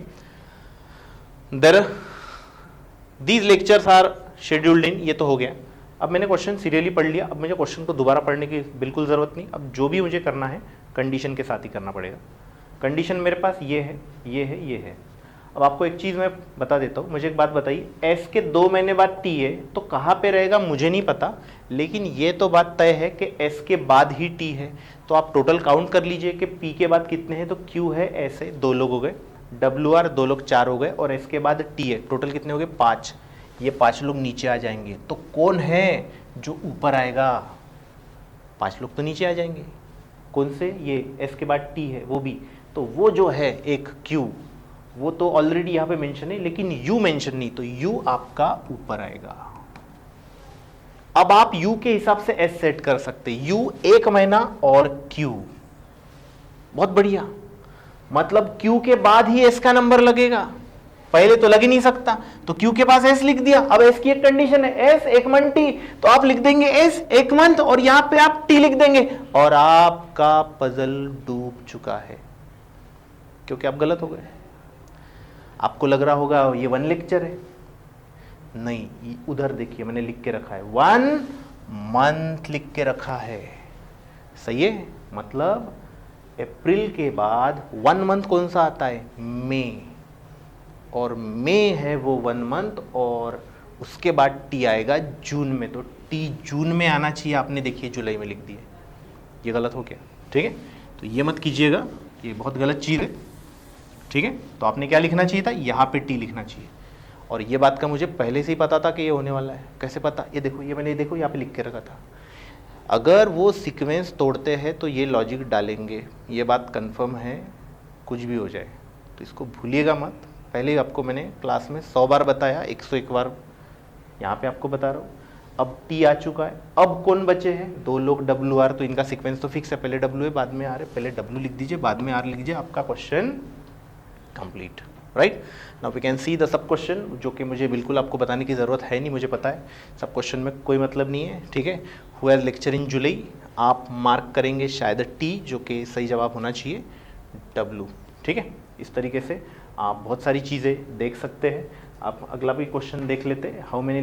दीज लेक्चर्स आर शेड्यूल्ड इन, ये तो हो गया। अब मैंने क्वेश्चन सीरियली पढ़ लिया, अब मुझे क्वेश्चन को दोबारा पढ़ने की बिल्कुल ज़रूरत नहीं। अब जो भी मुझे करना है कंडीशन के साथ ही करना पड़ेगा। कंडीशन मेरे पास ये है, ये है, ये है। अब आपको एक चीज़ मैं बता देता हूँ, मुझे एक बात बताइए, S के 2 महीने बाद T है, तो कहाँ पे रहेगा मुझे नहीं पता, लेकिन ये तो बात तय है कि S के बाद ही T है। तो आप टोटल काउंट कर लीजिए कि P के बाद कितने हैं, तो Q है, S है, 2 लोग हो गए, WR 2 लोग 4 हो गए, और S के बाद T है, टोटल कितने हो गए 5। ये 5 लोग नीचे आ जाएंगे, तो कौन है जो ऊपर आएगा, 5 लोग तो नीचे आ जाएंगे। कौन से, ये S के बाद T है वो भी, तो वो जो है एक Q, वो तो ऑलरेडी यहाँ पे मेंशन है, लेकिन U मेंशन नहीं, तो U आपका ऊपर आएगा। अब आप U के हिसाब से S सेट कर सकते, U 1 महीना और Q, बहुत बढ़िया। मतलब Q के बाद ही S का नंबर लगेगा, पहले तो लग ही नहीं सकता, तो Q के पास S लिख दिया। अब S की एक कंडीशन है, S 1 मंथ T, तो आप लिख देंगे S 1 मंथ और यहां पे आप T लिख देंगे, और आपका पजल डूब चुका है, क्योंकि आप गलत हो गए। आपको लग रहा होगा ये 1 लेक्चर है, नहीं, उधर देखिए मैंने लिख के रखा है 1 मंथ लिख के रखा है, सही है। मतलब अप्रैल के बाद 1 मंथ कौन सा आता है, मई, और मई है वो 1 मंथ, और उसके बाद T आएगा जून में, तो T जून में आना चाहिए, आपने देखिए जुलाई में लिख दिया, ये गलत हो गया। ठीक है, तो ये मत कीजिएगा, ये बहुत गलत चीज़ है। ठीक है, तो आपने क्या लिखना चाहिए था, यहाँ पे T लिखना चाहिए, और ये बात का मुझे पहले से ही पता था कि ये होने वाला है। कैसे पता, ये देखो, ये मैंने देखो यहाँ पे लिख के रखा था। अगर वो सीक्वेंस तोड़ते हैं तो ये लॉजिक डालेंगे, ये बात कंफर्म है, कुछ भी हो जाए, तो इसको भूलिएगा मत। पहले ही आपको मैंने क्लास में 100 बार बताया, 101 बार यहाँ पे आपको बता रहा हूँ। अब टी आ चुका है, अब कौन बचे हैं? 2 लोग डब्ल्यू आर, तो इनका सीक्वेंस तो फिक्स है, पहले डब्ल्यू है बाद में आर है, पहले डब्ल्यू लिख दीजिए बाद में आर लिख दीजिए, आपका question complete. Right, now we can see the sub question, जो कि मुझे बिल्कुल आपको बताने की ज़रूरत है नहीं, मुझे पता है सब क्वेश्चन में कोई मतलब नहीं है। ठीक है, हु हैज़ लेक्चर इन जुलाई, आप मार्क करेंगे शायद टी, जो कि सही जवाब होना चाहिए डब्ल्यू। ठीक है, इस तरीके से आप बहुत सारी चीज़ें देख सकते हैं। आप अगला भी क्वेश्चन देख लेते हैं, how many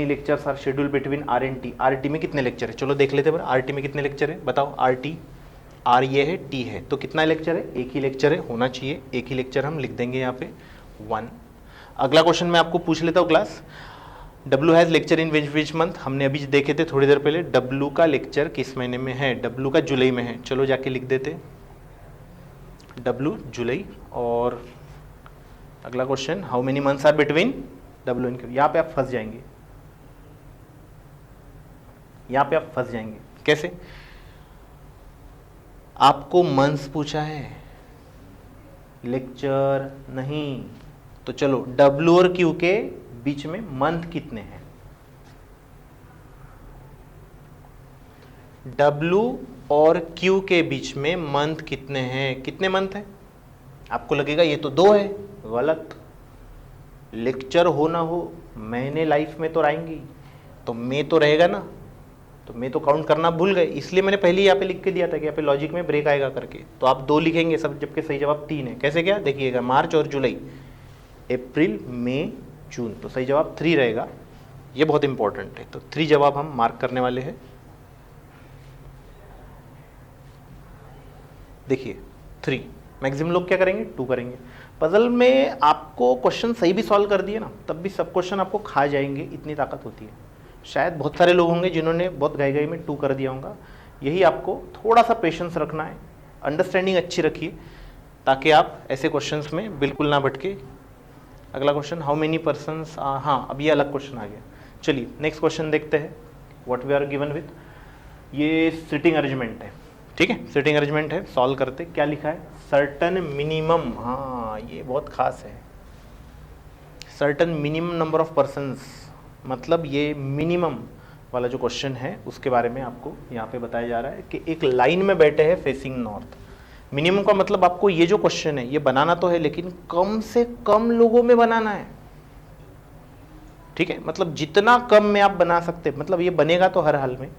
lectures are schedule between R and T. R T में कितने लेक्चर है, चलो देख लेते हैं। आर टी में कितने लेक्चर है बताओ। आर टी, आर ये है, टी है, तो कितना लेक्चर है? एक ही लेक्चर है, होना चाहिए एक ही लेक्चर, हम लिख देंगे यहाँ पे 1। अगला क्वेश्चन मैं आपको पूछ लेता हूँ class, W has lecture in which month, हमने अभी देखे थे थोड़ी देर पहले, डब्ल्यू का लेक्चर किस महीने में है? डब्ल्यू का जुलाई में है, चलो जाके लिख देते डब्ल्यू जुलाई। और अगला question, how many months are between W and Q. यहाँ पे आप फंस जाएंगे, यहाँ पे आप फंस जाएंगे। कैसे? आपको मंथ्स पूछा है, लेक्चर नहीं, तो चलो डब्ल्यू और क्यू के बीच में मंथ कितने हैं? डब्ल्यू और क्यू के बीच में मंथ कितने हैं? कितने मंथ हैं? आपको लगेगा ये तो 2 है, गलत। लेक्चर हो ना हो, महीने लाइफ में तो आएंगी, तो में तो रहेगा ना, तो मैं तो काउंट करना भूल गए, इसलिए मैंने पहले ही यहाँ पे लिख के दिया था कि यहाँ पे लॉजिक में ब्रेक आएगा करके। तो आप 2 लिखेंगे सब, जबकि सही जवाब 3 है। कैसे क्या देखिएगा, मार्च और जुलाई, अप्रैल मई जून, तो सही जवाब 3 रहेगा। ये बहुत इंपॉर्टेंट है, तो 3 जवाब हम मार्क करने वाले हैं। देखिए 3, मैक्सिमम लोग क्या करेंगे? 2 करेंगे। पजल में आपको क्वेश्चन सही भी सॉल्व कर दिए ना, तब भी सब क्वेश्चन आपको खा जाएंगे, इतनी ताकत होती है। शायद बहुत सारे लोग होंगे जिन्होंने बहुत गई में 2 कर दिया होगा। यही आपको थोड़ा सा पेशेंस रखना है, अंडरस्टैंडिंग अच्छी रखिए, ताकि आप ऐसे क्वेश्चंस में बिल्कुल ना भटके। अगला क्वेश्चन, हाउ मेनी पर्सन्स, हाँ अब ये अलग क्वेश्चन आ गया। चलिए नेक्स्ट क्वेश्चन देखते हैं, what we are given with. ये सिटिंग अरेंजमेंट है, ठीक है, सिटिंग अरेंजमेंट है। सॉल्व करते, क्या लिखा है? सर्टन मिनिमम, हाँ ये बहुत खास है, certain minimum number of persons, मतलब ये मिनिमम वाला जो क्वेश्चन है उसके बारे में आपको यहाँ पे बताया जा रहा है कि एक लाइन में बैठे हैं फेसिंग नॉर्थ। मिनिमम का मतलब आपको ये जो क्वेश्चन है ये बनाना तो है, लेकिन कम से कम लोगों में बनाना है। ठीक है, मतलब जितना कम में आप बना सकते हैं, मतलब ये बनेगा तो हर हाल में,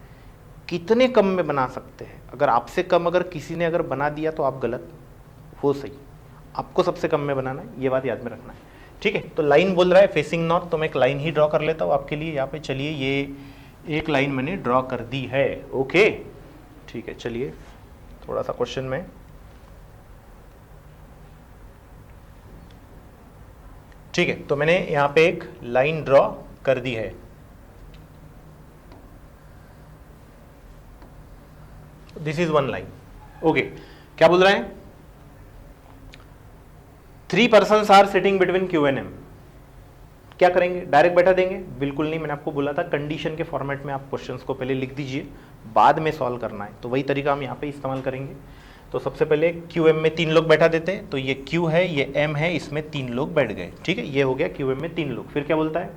कितने कम में बना सकते हैं। अगर आपसे कम अगर किसी ने अगर बना दिया तो आप गलत, वो सही, आपको सबसे कम में बनाना है, ये बात याद में रखना है। ठीक है, तो लाइन बोल रहा है फेसिंग नॉर्थ, तो मैं एक लाइन ही ड्रॉ कर लेता हूँ आपके लिए यहाँ पे। चलिए ये एक लाइन मैंने ड्रॉ कर दी है। ओके ठीक है, चलिए थोड़ा सा क्वेश्चन में, ठीक है, तो मैंने यहाँ पे एक लाइन ड्रॉ कर दी है। This is 1 line. ओके, क्या बोल रहे हैं? 3 persons are sitting between Q and M. क्या करेंगे? डायरेक्ट बैठा देंगे? बिल्कुल नहीं, मैंने आपको बोला था कंडीशन के फॉर्मेट में आप क्वेश्चंस को पहले लिख दीजिए, बाद में सॉल्व करना है। तो वही तरीका हम यहाँ पे इस्तेमाल करेंगे। तो सबसे पहले क्यू एम में 3 लोग बैठा देते हैं, तो ये क्यू है, ये एम है, इसमें 3 लोग बैठ गए। ठीक है, ये हो गया क्यू एम में 3 लोग। फिर क्या बोलता है?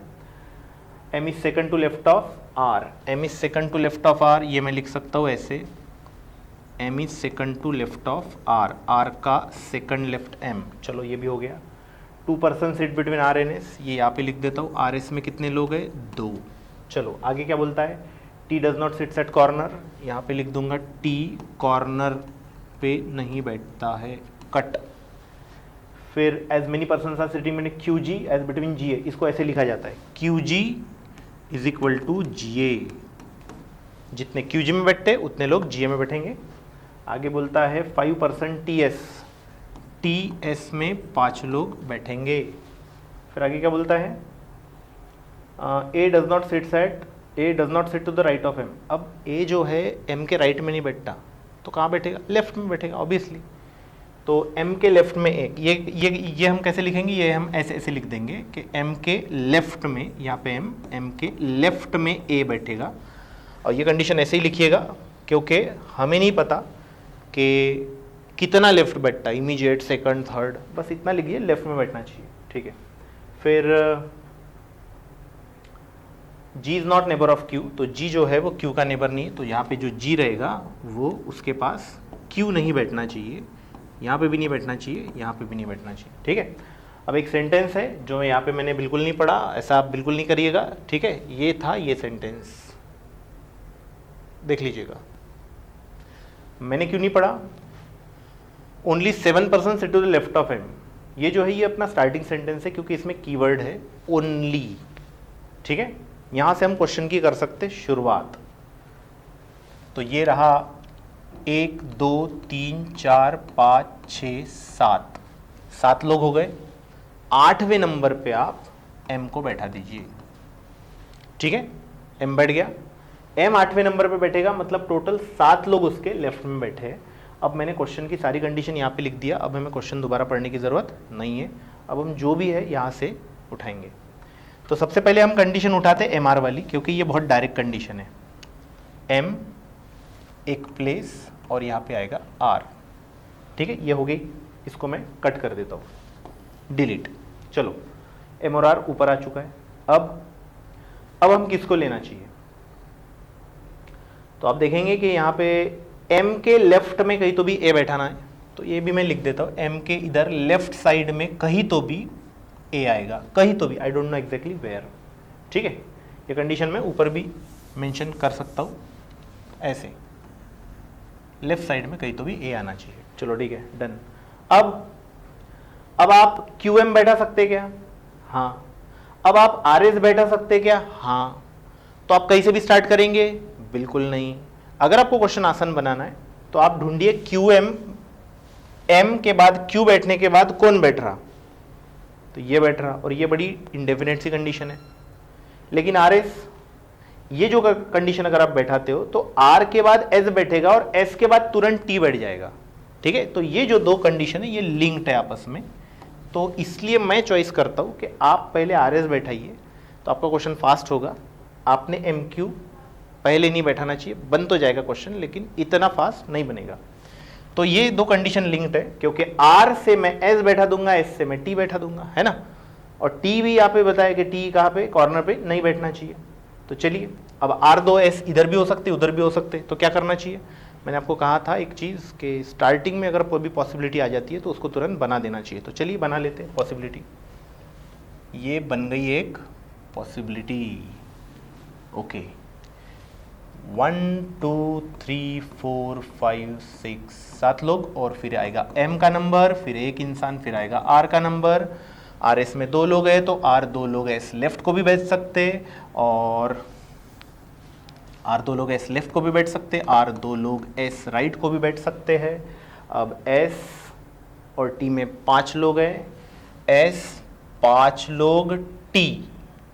M is second to left of R. M is second to left of R, ये मैं लिख सकता हूँ ऐसे, M is second to left of R, R का सेकंड लेफ्ट एम। चलो ये भी हो गया। 2 person sit between R and S, ये यहाँ पे लिख देता हूँ। आर एस में कितने लोग हैं? 2। चलो आगे क्या बोलता है? T does not seats eight corner, यहाँ पे लिख दूंगा टी कॉर्नर पे नहीं बैठता है, कट। फिर as many person are sitting मैंने Q G as between G A, इसको ऐसे लिखा जाता है, Q G is equal to G A. जितने क्यू जी में बैठते उतने लोग जी ए में बैठेंगे। आगे बोलता है 5% टी एस, टी एस में 5 लोग बैठेंगे। फिर आगे क्या बोलता है? A does not sit to the right of M. अब ए जो है एम के राइट में नहीं बैठता, तो कहाँ बैठेगा? लेफ्ट में बैठेगा ऑब्वियसली। तो एम के लेफ्ट में ए, ये हम कैसे लिखेंगे? ये हम ऐसे ऐसे लिख देंगे कि एम के लेफ्ट में, यहाँ पे एम के लेफ्ट में ए बैठेगा। और ये कंडीशन ऐसे ही लिखिएगा, क्योंकि हमें नहीं पता कि कितना लेफ्ट बैठता है, इमीडिएट, सेकंड, थर्ड, बस इतना लिखिए, लेफ्ट में बैठना चाहिए, ठीक है। फिर G is not neighbour of Q, तो G जो है वो Q का नेबर नहीं है, तो यहाँ पे जो G रहेगा वो उसके पास Q नहीं बैठना चाहिए, यहाँ पे भी नहीं बैठना चाहिए, यहाँ पे भी नहीं बैठना चाहिए, ठीक है। अब एक सेंटेंस है जो यहाँ पे मैंने बिल्कुल नहीं पढ़ा, ऐसा आप बिल्कुल नहीं करिएगा, ठीक है। ये था ये सेंटेंस, देख लीजिएगा, मैंने क्यों नहीं पढ़ा, only 7% sit to the left of M, ये जो है ये अपना स्टार्टिंग सेंटेंस है क्योंकि इसमें कीवर्ड है ओनली, ठीक है। यहां से हम क्वेश्चन की कर सकते शुरुआत। तो ये रहा 1 2 3 4 5 6 7 लोग हो गए। 8वें नंबर पे आप एम को बैठा दीजिए, ठीक है। एम बैठ गया, एम 8वें नंबर पे बैठेगा, मतलब टोटल 7 लोग उसके लेफ्ट में बैठे हैं। अब मैंने क्वेश्चन की सारी कंडीशन यहाँ पे लिख दिया, अब हमें क्वेश्चन दोबारा पढ़ने की ज़रूरत नहीं है। अब हम जो भी है यहाँ से उठाएंगे। तो सबसे पहले हम कंडीशन उठाते हैं एम आर वाली, क्योंकि ये बहुत डायरेक्ट कंडीशन है। एम एक प्लेस और यहाँ पे आएगा आर, ठीक है। ये हो गई, इसको मैं कट कर देता हूँ, डिलीट। चलो, एम और आर ऊपर आ चुका है। अब हम किसको लेना चाहिए, तो आप देखेंगे कि यहाँ पे एम के लेफ्ट में कहीं तो भी ए बैठाना है, तो ये भी मैं लिख देता हूँ, एम के इधर लेफ्ट साइड में कहीं तो भी ए आएगा, कहीं तो भी, I don't know exactly where, ठीक है। ये कंडीशन मैं ऊपर भी मेंशन कर सकता हूँ, ऐसे लेफ्ट साइड में कहीं तो भी ए आना चाहिए। चलो ठीक है, डन। अब आप क्यू एम बैठा सकते क्या, हाँ। अब आप आर एस बैठा सकते क्या, हाँ। तो आप कहीं से भी स्टार्ट करेंगे, बिल्कुल नहीं। अगर आपको क्वेश्चन आसान बनाना है तो आप ढूंढिए क्यू एम, एम के बाद क्यू बैठने के बाद कौन बैठ रहा, तो ये बैठ रहा, और ये बड़ी इंडेफिनेट सी कंडीशन है। लेकिन आर एस, ये जो कंडीशन अगर आप बैठाते हो तो आर के बाद एस बैठेगा और एस के बाद तुरंत टी बैठ जाएगा, ठीक है। तो ये जो दो कंडीशन है ये लिंक्ड है आपस में, तो इसलिए मैं चॉइस करता हूं कि आप पहले आर एस बैठाइए, तो आपका क्वेश्चन फास्ट होगा। आपने एम क्यू पहले नहीं बैठाना चाहिए, बन तो जाएगा क्वेश्चन लेकिन इतना फास्ट नहीं बनेगा। तो ये दो कंडीशन लिंक्ड है, क्योंकि आर से मैं एस बैठा दूंगा, एस से मैं टी बैठा दूंगा, है ना। और टी भी यहाँ पे बताया कि टी कहाँ पे, कॉर्नर पे नहीं बैठना चाहिए। तो चलिए, अब आर दो एस इधर भी हो सकते उधर भी हो सकते, तो क्या करना चाहिए, मैंने आपको कहा था एक चीज़ कि स्टार्टिंग में अगर कोई भी पॉसिबिलिटी आ जाती है तो उसको तुरंत बना देना चाहिए। तो चलिए बना लेते हैं पॉसिबिलिटी। ये बन गई एक पॉसिबिलिटी, ओके। 1 2 3 4 5 6 7 लोग, और फिर आएगा एम का नंबर, फिर एक इंसान, फिर आएगा आर का नंबर। आर एस में 2 लोग हैं तो आर 2 लोग एस लेफ्ट को भी बैठ सकते, और आर 2 लोग एस लेफ्ट को भी बैठ सकते, आर 2 लोग एस राइट को भी बैठ सकते हैं। अब एस और टी में 5 लोग हैं, एस 5 लोग टी,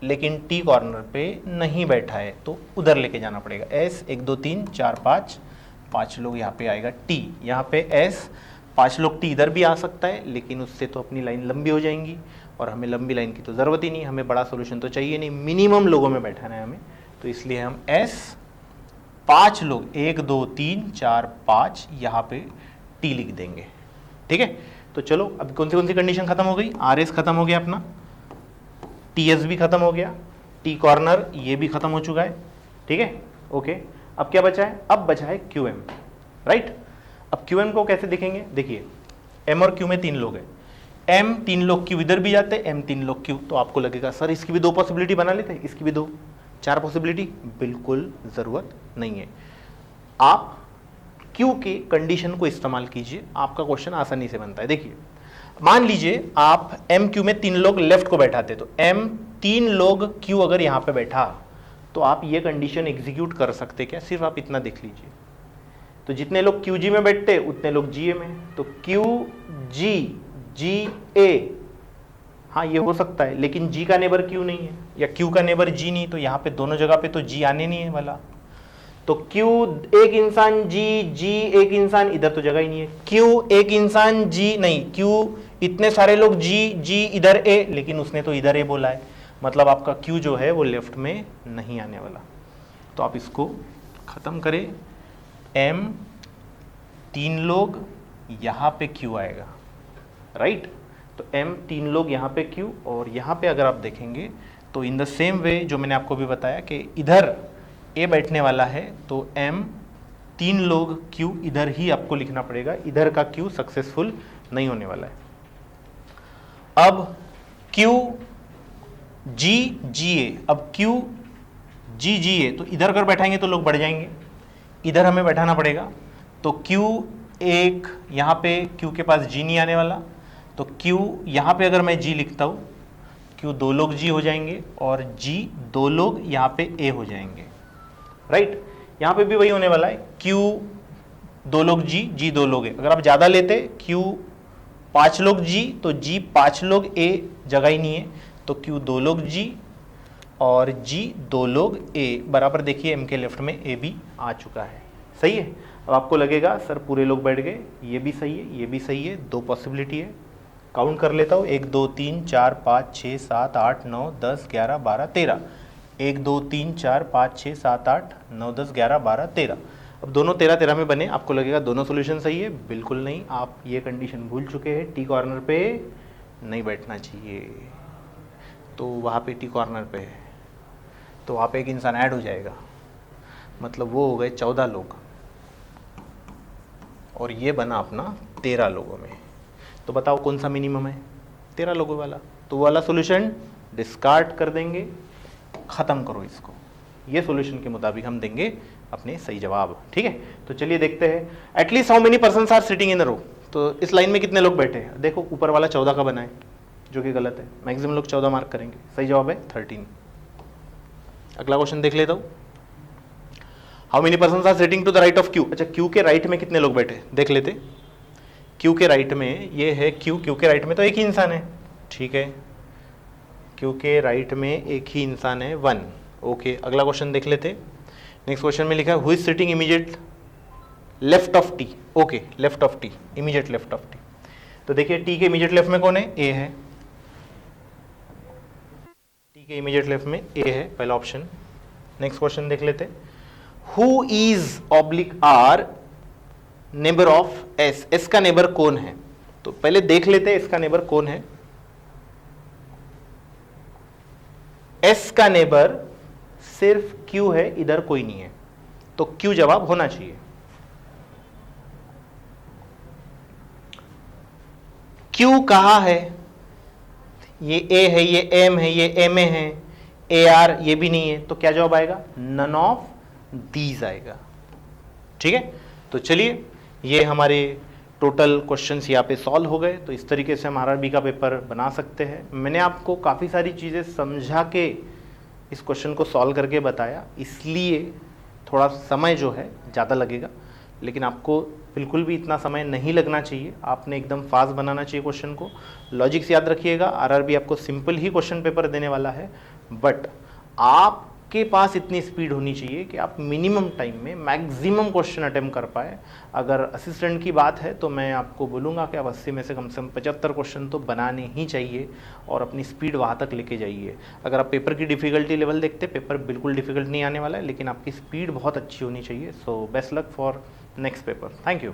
लेकिन टी कॉर्नर पे नहीं बैठा है तो उधर लेके जाना पड़ेगा। एस 1 2 3 4 5 लोग यहाँ पे आएगा टी, यहाँ पे एस 5 लोग टी इधर भी आ सकता है, लेकिन उससे तो अपनी लाइन लंबी हो जाएंगी और हमें लंबी लाइन की तो ज़रूरत ही नहीं, हमें बड़ा सोल्यूशन तो चाहिए नहीं, मिनिमम लोगों में बैठाना है हमें। तो इसलिए हम एस 5 लोग 1 2 3 4 5 यहाँ पे टी लिख देंगे, ठीक है। तो चलो, अब कौन सी कंडीशन खत्म हो गई, आर एस खत्म हो गया अपना, टी एस भी खत्म हो गया, टी कॉर्नर ये भी खत्म हो चुका है, ठीक है, ओके। अब क्या बचा है, अब बचा है क्यू एम, राइट। अब क्यू एम को कैसे दिखेंगे, देखिए एम और क्यू में 3 लोग हैं, एम 3 लोग क्यू इधर भी जाते हैं, एम 3 लोग क्यू, तो आपको लगेगा सर इसकी भी 2 पॉसिबिलिटी बना लेते हैं, इसकी भी 2, 4 पॉसिबिलिटी, बिल्कुल ज़रूरत नहीं है। आप क्यू की कंडीशन को इस्तेमाल कीजिए, आपका क्वेश्चन आसानी से बनता है। देखिए, मान लीजिए आप एम क्यू में 3 लोग लेफ्ट को बैठाते, तो एम 3 लोग क्यू अगर यहाँ पे बैठा तो आप ये कंडीशन एग्जीक्यूट कर सकते क्या, सिर्फ आप इतना देख लीजिए। तो जितने लोग क्यू जी में बैठते उतने लोग जी ए में, तो क्यू जी ए, हाँ ये हो सकता है, लेकिन जी का नेबर क्यू नहीं है या क्यू का नेबर जी नहीं, तो यहाँ पे दोनों जगह पे तो जी आने नहीं है वाला। तो क्यू एक इंसान जी एक इंसान, इधर तो जगह ही नहीं है, क्यू एक इंसान जी नहीं, क्यू इतने सारे लोग जी इधर ए, लेकिन उसने तो इधर ए बोला है, मतलब आपका क्यू जो है वो लेफ्ट में नहीं आने वाला। तो आप इसको खत्म करें, एम 3 लोग यहाँ पे Q आएगा, राइट। तो M 3 लोग यहाँ पे Q, और यहाँ पे अगर आप देखेंगे तो इन द सेम वे जो मैंने आपको भी बताया कि इधर A बैठने वाला है, तो M 3 लोग Q इधर ही आपको लिखना पड़ेगा, इधर का Q सक्सेसफुल नहीं होने वाला है। अब Q G G A, अब Q G G A, तो इधर अगर बैठाएंगे तो लोग बढ़ जाएंगे, इधर हमें बैठाना पड़ेगा। तो Q एक, यहाँ पे Q के पास G नहीं आने वाला, तो Q यहाँ पे अगर मैं G लिखता हूँ, Q 2 लोग G हो जाएंगे और G 2 लोग यहाँ पे A हो जाएंगे, राइट। यहाँ पे भी वही होने वाला है, Q 2 लोग G, G 2 लोग A। अगर आप ज़्यादा लेते Q 5 लोग G, तो G 5 लोग A, जगह ही नहीं है, तो Q 2 लोग G और G 2 लोग A, बराबर देखिए M के लेफ्ट में A भी आ चुका है, सही है। अब आपको लगेगा सर पूरे लोग बैठ गए, ये भी सही है, ये भी सही है, 2 पॉसिबिलिटी है। काउंट कर लेता हूँ, 1 2 3 4 5 6 7 8 9 10 11 12 13, 1 2 3 4 5 6 7 8 9 10 11 12 13। अब दोनों 13 13 में बने, आपको लगेगा दोनों सोल्यूशन सही है, बिल्कुल नहीं, आप ये कंडीशन भूल चुके हैं, टी कॉर्नर पे नहीं बैठना चाहिए। तो वहाँ पे टी कॉर्नर पे है, तो वहाँ पे एक इंसान ऐड हो जाएगा, मतलब वो हो गए 14 लोग, और ये बना अपना 13 लोगों में। तो बताओ कौन सा मिनिमम है? 13 लोगों वाला। तो वो वाला सॉल्यूशन डिस्कार्ड कर देंगे, ख़त्म करो इसको। ये सॉल्यूशन के मुताबिक हम देंगे अपने सही जवाब, ठीक है। तो चलिए देखते हैं, at least how many persons are sitting in a row. तो इस लाइन में कितने लोग बैठे हैं? देखो ऊपर वाला 14 का बना है, जो कि गलत है, मैक्सिमम लोग 14 मार्क करेंगे, सही जवाब है 13। अगला क्वेश्चन देख लेता हूँ, how many persons are sitting to the right of Q। अच्छा, Q के राइट में कितने लोग बैठे देख लेते। Q के राइट में ये है Q के राइट में तो एक ही इंसान है, ठीक है, Q के राइट में एक ही इंसान है 1, ओके। अगला क्वेश्चन देख लेते। नेक्स्ट क्वेश्चन में लिखा है who is sitting immediate left of T, okay, left of T, immediate left of T। तो देखिए T के इमीडिएट लेफ्ट में कौन है? A है, T के इमीडिएट लेफ्ट में A है, पहला ऑप्शन। नेक्स्ट क्वेश्चन देख लेते, who is oblique or neighbour of S, S का नेबर कौन है? तो पहले देख लेते हैं S का नेबर कौन है। S का नेबर सिर्फ Q है, इधर कोई नहीं है, तो Q जवाब होना चाहिए। Q कहाँ है? ये A है, ये M है, ये MA है, AR ये भी नहीं है, तो क्या जवाब आएगा? नन ऑफ दीज आएगा, ठीक है। तो चलिए ये हमारे टोटल क्वेश्चंस यहाँ पे सॉल्व हो गए। तो इस तरीके से हम RRB का पेपर बना सकते हैं। मैंने आपको काफ़ी सारी चीज़ें समझा के इस क्वेश्चन को सॉल्व करके बताया, इसलिए थोड़ा समय जो है ज़्यादा लगेगा, लेकिन आपको बिल्कुल भी इतना समय नहीं लगना चाहिए। आपने एकदम फास्ट बनाना चाहिए क्वेश्चन को। लॉजिक्स याद रखिएगा, RRB आपको सिंपल ही क्वेश्चन पेपर देने वाला है, बट आपके पास इतनी स्पीड होनी चाहिए कि आप मिनिमम टाइम में मैक्सिमम क्वेश्चन अटेम्प्ट कर पाए। अगर असिस्टेंट की बात है तो मैं आपको बोलूँगा कि आप 80 में से कम 75 क्वेश्चन तो बनाने ही चाहिए और अपनी स्पीड वहाँ तक लेके जाइए। अगर आप पेपर की डिफ़िकल्टी लेवल देखते, पेपर बिल्कुल डिफ़िकल्ट नहीं आने वाला है, लेकिन आपकी स्पीड बहुत अच्छी होनी चाहिए। So best luck for next paper. Thank you.